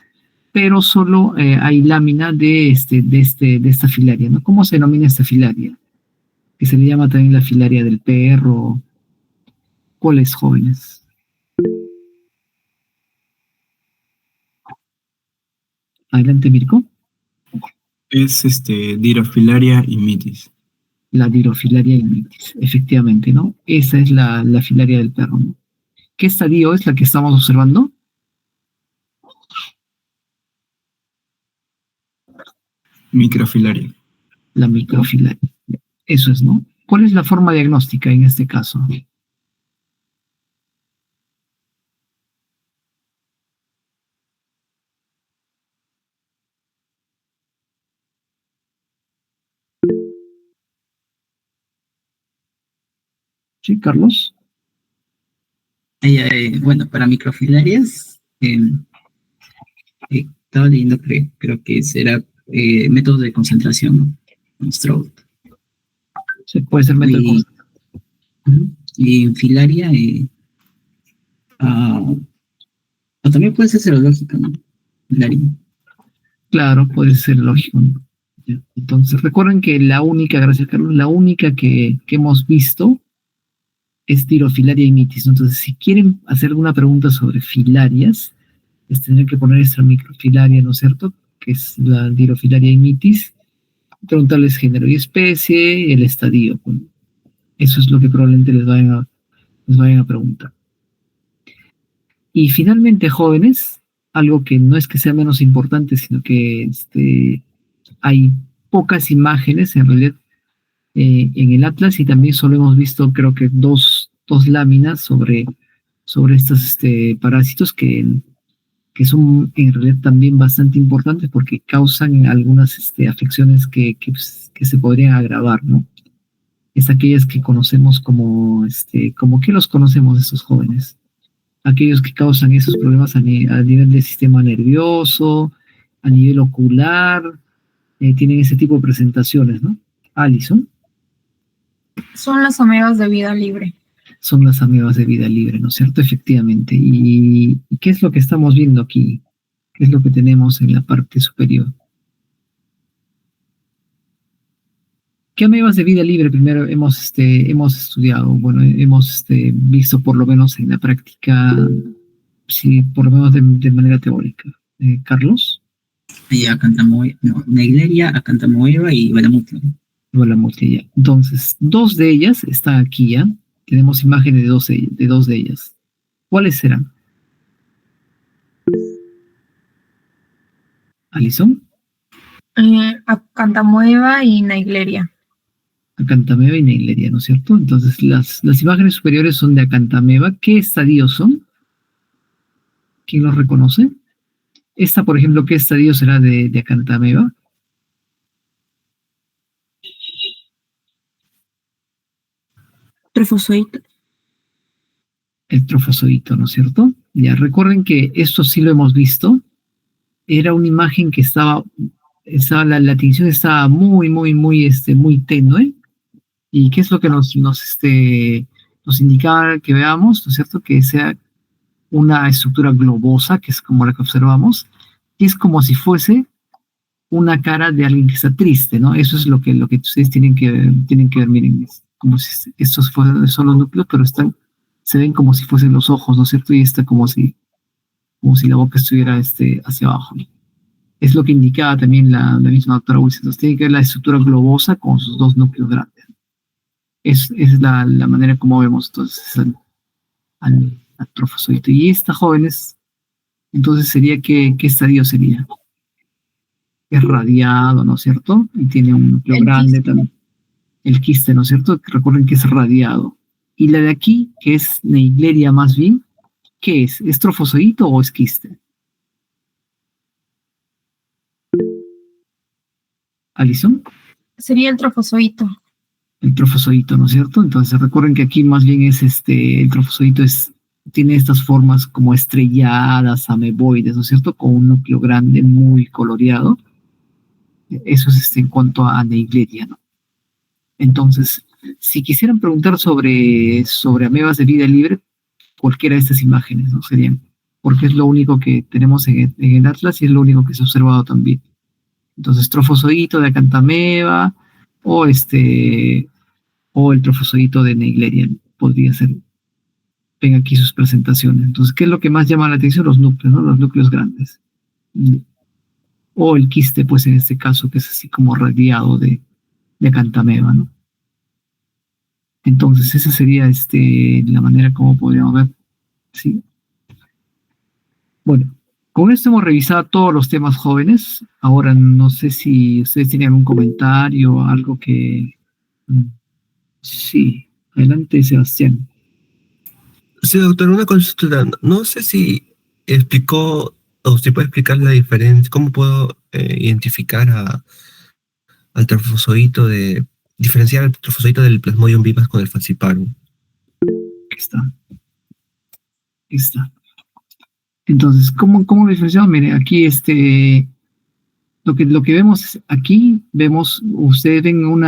Speaker 1: pero solo hay lámina de esta filaria, ¿no? ¿Cómo se denomina esta filaria? Que se le llama también la filaria del perro. ¿Cuáles, jóvenes? Adelante, Mirko.
Speaker 10: Es Dirofilaria imitis.
Speaker 1: La Dirofilaria imitis, efectivamente, ¿no? Esa es la filaria del perro, ¿no? ¿Qué estadio es la que estamos observando?
Speaker 10: Microfilaria.
Speaker 1: La microfilaria. Eso es, ¿no? ¿Cuál es la forma diagnóstica en este caso? ¿Sí, Carlos?
Speaker 8: bueno, para microfilarias, estaba leyendo, creo que será métodos de concentración, ¿no? Stroud.
Speaker 1: Se puede ser método de concentración.
Speaker 8: Y en filaria, o también puede ser serológica, ¿no? Filaria.
Speaker 1: Claro, puede ser lógico, ¿no? Ya. Entonces, recuerden que la única, gracias Carlos, la única que hemos visto es Dirofilaria imitis, ¿no? Entonces, si quieren hacer alguna pregunta sobre filarias, les tendrían que poner esta microfilaria, ¿no es cierto? Que es la Dirofilaria imitis, preguntarles género y especie, el estadio. Pues. Eso es lo que probablemente les vayan a preguntar. Y finalmente, jóvenes, algo que no es que sea menos importante, sino que hay pocas imágenes en realidad en el Atlas y también solo hemos visto creo que dos láminas sobre estos parásitos que son en realidad también bastante importantes porque causan algunas afecciones que se podrían agravar, ¿no? Es aquellas que conocemos como ¿qué los conocemos estos jóvenes? Aquellos que causan esos problemas a nivel del sistema nervioso, a nivel ocular, tienen ese tipo de presentaciones, ¿no? Alison.
Speaker 3: Son las amebas de vida libre.
Speaker 1: Son las amebas de vida libre, ¿no es cierto? Efectivamente. ¿Y qué es lo que estamos viendo aquí? ¿Qué es lo que tenemos en la parte superior? ¿Qué amebas de vida libre primero hemos estudiado? Bueno, hemos visto por lo menos en la práctica, sí, por lo menos de manera teórica. ¿Carlos?
Speaker 8: Y Naegleria, Acantamoeba y Balamutla.
Speaker 1: Balamutla, ya. Entonces, dos de ellas están aquí, ¿ya? Tenemos imágenes de dos de ellas. ¿Cuáles serán? ¿Alison?
Speaker 3: Acantamoeba y Naegleria.
Speaker 1: Acantameba y Naegleria, ¿no es cierto? Entonces, las imágenes superiores son de Acantameba. ¿Qué estadios son? ¿Quién los reconoce? Esta, por ejemplo, ¿qué estadio será de Acantameba?
Speaker 5: Trofozoito.
Speaker 1: El trofozoito, ¿no es cierto? Ya, recuerden que esto sí lo hemos visto. Era una imagen que la tinción estaba muy tenue. ¿Y qué es lo que nos indicaba que veamos? ¿No es cierto? Que sea una estructura globosa, que es como la que observamos, y es como si fuese una cara de alguien que está triste, ¿no? Eso es lo que ustedes tienen que ver, miren, es como si estos son los núcleos, pero se ven como si fuesen los ojos, ¿no es cierto? Y está como si como si la boca estuviera hacia abajo, ¿no? Es lo que indicaba también la misma doctora Wilson. Entonces tiene que ver la estructura globosa con sus dos núcleos grandes. Es la manera como vemos entonces al trofozoito. Y esta jóvenes, entonces sería ¿qué estadio sería? Es radiado, ¿no es cierto? Y tiene un núcleo grande también. El quiste, ¿no es cierto? Recuerden que es radiado. Y la de aquí, que es Naegleria más bien, ¿qué es? ¿Es trofozoito o es quiste? ¿Alison?
Speaker 3: Sería el trofozoito.
Speaker 1: El trofozoito, ¿no es cierto? Entonces recuerden que aquí más bien es el trofozoito tiene estas formas como estrelladas, ameboides, ¿no es cierto? Con un núcleo grande muy coloreado. Eso es en cuanto a Naegleria, ¿no? Entonces, si quisieran preguntar sobre amebas de vida libre, cualquiera de estas imágenes, ¿no? Serían, porque es lo único que tenemos en el Atlas y es lo único que se ha observado también. Entonces, trofozoito de acantameba o el trofozoito de Naegleria podría ser. Ven aquí sus presentaciones. Entonces, ¿qué es lo que más llama la atención? Los núcleos, ¿no? Los núcleos grandes. O el quiste, pues en este caso, que es así como radiado de acantameba, ¿no? Entonces, esa sería la manera como podríamos ver. ¿Sí? Bueno, con esto hemos revisado todos los temas jóvenes. Ahora no sé si ustedes tienen algún comentario o algo que... Sí, adelante, Sebastián.
Speaker 7: Sí, doctor, una consulta. No sé si explicó o si puede explicar la diferencia, cómo puedo identificar al trofozoito diferenciar el trofozoito del Plasmodium vivax con el falciparum.
Speaker 1: Aquí está. Entonces, ¿cómo lo diferenciamos? Mire, aquí lo que vemos es, aquí vemos, ustedes ven un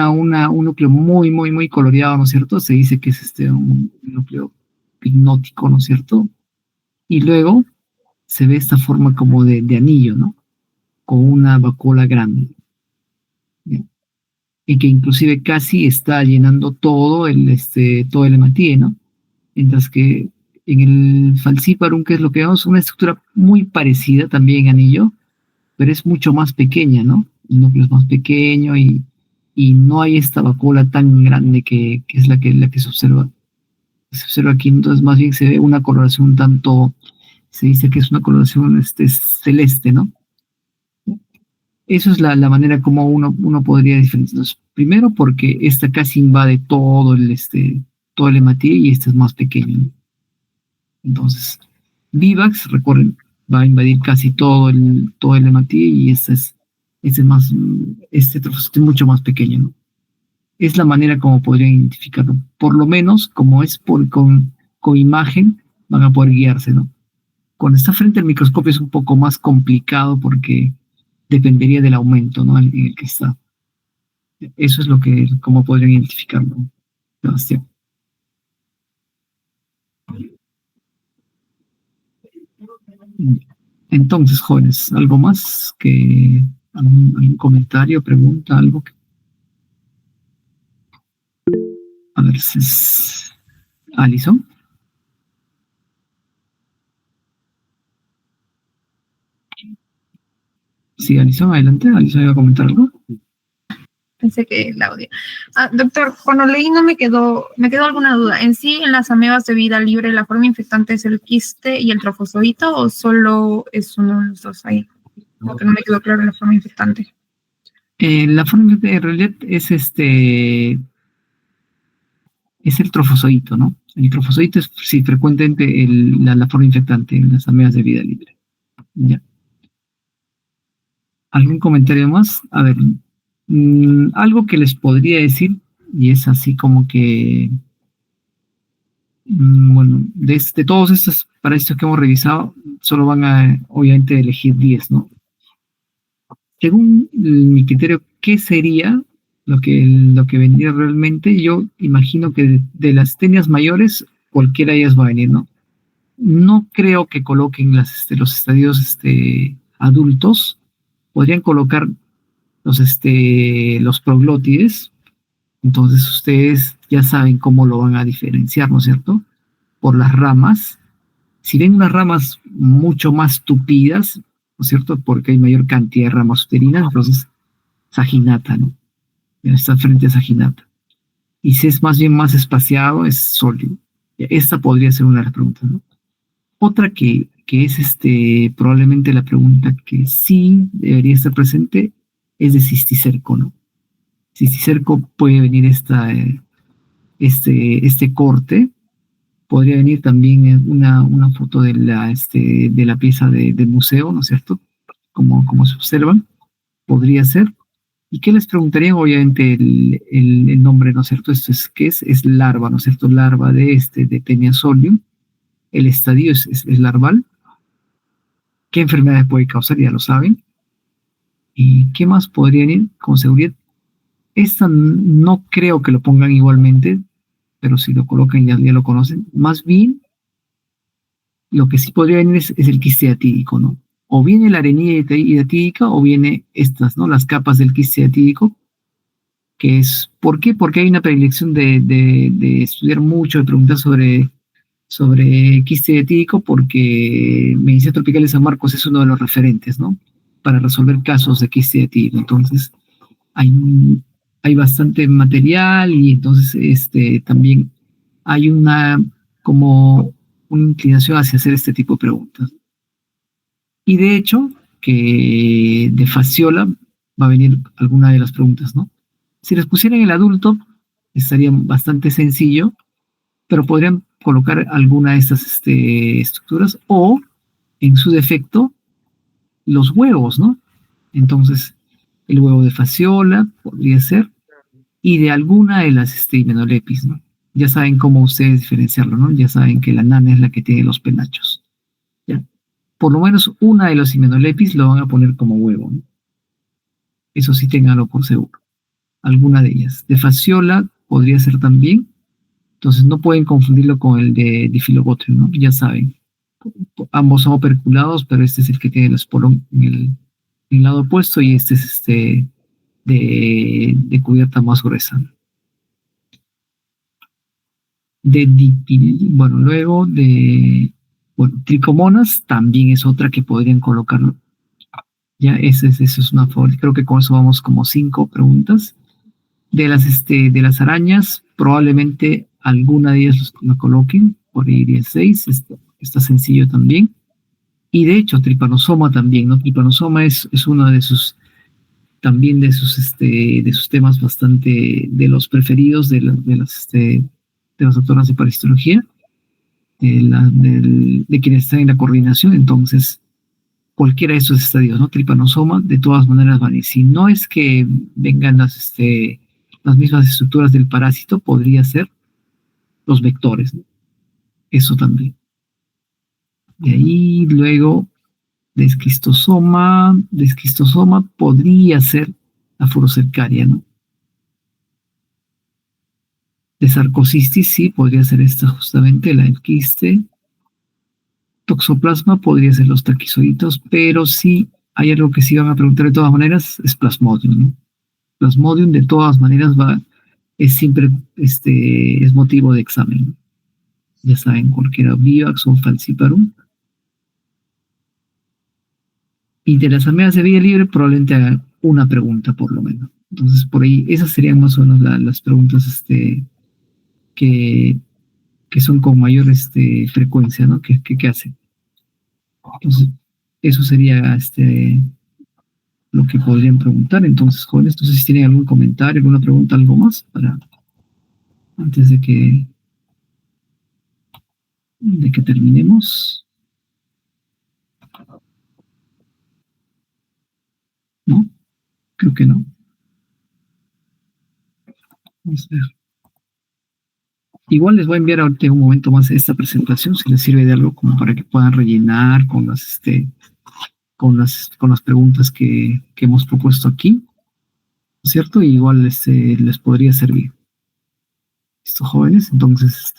Speaker 1: núcleo muy, muy, muy coloreado, ¿no es cierto? Se dice que es un núcleo hipnótico, ¿no es cierto? Y luego se ve esta forma como de anillo, ¿no? Con una vacuola grande. ¿Bien? Y que inclusive casi está llenando todo el hematíe, ¿no? Mientras que en el falciparum, que es lo que vemos, una estructura muy parecida también anillo, pero es mucho más pequeña, ¿no? El núcleo es más pequeño y no hay esta vacuola tan grande que es la que se observa. Se observa aquí, entonces más bien se ve una coloración un tanto, se dice que es una coloración celeste, ¿no? Eso es la manera como uno podría diferenciar. Primero porque esta casi invade todo el hematíe y este es más pequeño, ¿no? Entonces, vivax, recuerden, va a invadir casi todo el hematíe y este trofocito es mucho más pequeño, ¿no? Es la manera como podrían identificarlo. Por lo menos, como es con imagen, van a poder guiarse, ¿no? Cuando está frente al microscopio es un poco más complicado porque dependería del aumento, ¿no? En el que está. Eso es cómo podrían identificarlo, Sebastián. Entonces, jóvenes, ¿algo más? ¿Algún comentario, pregunta, algo? A ver, Alison. Sí, Alison, adelante. Alison iba a comentar algo.
Speaker 3: Pensé que el audio. Doctor, cuando leí no me quedó alguna duda. ¿En sí, en las amebas de vida libre, la forma infectante es el quiste y el trofozoito o solo es uno de los dos ahí? Porque no me quedó claro la forma infectante.
Speaker 1: La forma infectante en realidad es el trofozoito, ¿no? El trofozoito es, sí, frecuentemente la forma infectante en las amebas de vida libre. ¿Ya? ¿Algún comentario más? A ver, algo que les podría decir, y es así como que, bueno, de todos estos parásitos que hemos revisado, solo van a, obviamente, elegir 10, ¿no? Según mi criterio, ¿qué sería lo que vendría realmente? Yo imagino que de las tenias mayores, cualquiera de ellas va a venir, ¿no? No creo que coloquen los estadios adultos. Podrían colocar los proglótides. Entonces ustedes ya saben cómo lo van a diferenciar, ¿no es cierto? Por las ramas Si ven unas ramas mucho más tupidas, ¿no es cierto? Porque hay mayor cantidad de ramas uterinas, entonces saginata, ¿no? Está frente a saginata. Y si es más bien más espaciado, es sólido. Esta podría ser una de las preguntas, ¿no? Otra que es probablemente la pregunta que sí debería estar presente es de cisticerco, ¿no? Cisticerco puede venir este corte, podría venir también una foto de la pieza del museo, ¿no es cierto? Como se observan, podría ser. ¿Y qué les preguntarían? Obviamente el nombre, ¿no es cierto? Esto es, ¿qué es? Es larva, ¿no es cierto? Larva de Taenia solium. El estadio es larval. ¿Qué enfermedades puede causar? Ya lo saben. ¿Y qué más podrían ir? Con seguridad. Esta no creo que lo pongan igualmente, pero si lo colocan ya lo conocen. Más bien, lo que sí podría venir es el quiste atídico, ¿no? O viene la arenilla hidatídica o viene estas, ¿no? Las capas del quiste atídico, que es, ¿por qué? Porque hay una predilección de estudiar mucho, de preguntar sobre quiste diatídico, porque Medicina Tropical de San Marcos es uno de los referentes, ¿no? Para resolver casos de quiste diatídico. Entonces, hay bastante material y entonces también hay como una inclinación hacia hacer este tipo de preguntas. Y de hecho, que de fasciola va a venir alguna de las preguntas, ¿no? Si les pusieran el adulto, estaría bastante sencillo, pero podrían colocar alguna de estas estructuras o, en su defecto, los huevos, ¿no? Entonces, el huevo de fasciola podría ser, y de alguna de las himenolepis, ¿no? Ya saben cómo ustedes diferenciarlo, ¿no? Ya saben que la nana es la que tiene los penachos. ¿Ya? Por lo menos una de los himenolepis lo van a poner como huevo, ¿no? Eso sí, ténganlo por seguro. Alguna de ellas. De fasciola podría ser también. Entonces no pueden confundirlo con el de Diphyllobotrium, ¿no? Ya saben. Ambos son operculados, pero este es el que tiene el esporón en el lado opuesto y este es de cubierta más gruesa. Bueno, luego tricomonas también es otra que podrían colocarlo. Ya, eso es una favorita. Creo que con eso vamos como 5 preguntas. De las arañas, probablemente alguna de ellas la coloquen, por ahí iría 6, está sencillo también. Y de hecho, Trypanosoma también, ¿no? Trypanosoma es uno de sus temas bastante, de los preferidos de las doctoras de parasitología, de quienes están en la coordinación. Entonces, cualquiera de esos estadios, ¿no? Trypanosoma, de todas maneras van a ir. Si no es que vengan las mismas estructuras del parásito, podría ser los vectores, ¿no? Eso también. De ahí, luego, de esquistosoma podría ser la furocercaria, ¿no? De sarcocistis, sí, podría ser esta justamente, la del quiste. Toxoplasma podría ser los taquizoitos, pero sí hay algo que sí van a preguntar de todas maneras, es Plasmodium, ¿no? Plasmodium de todas maneras es siempre es motivo de examen, ¿no? Ya saben, cualquiera Vivax o Falciparum. Y de las amebas de vida libre probablemente haga una pregunta por lo menos. Entonces por ahí esas serían más o menos las preguntas que son con mayor frecuencia, ¿no? que hacen. Entonces eso sería lo que podrían preguntar. Entonces, jóvenes, no sé si tienen algún comentario, alguna pregunta, algo más antes de que terminemos. ¿No? Creo que no. Vamos a ver. Igual les voy a enviar ahorita en un momento más esta presentación, si les sirve de algo como para que puedan rellenar con las preguntas que hemos propuesto aquí, ¿cierto? Y igual les podría servir. ¿Listo, jóvenes? Entonces,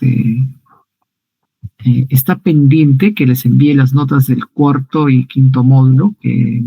Speaker 1: está pendiente que les envíe las notas del 4º y 5º módulo, que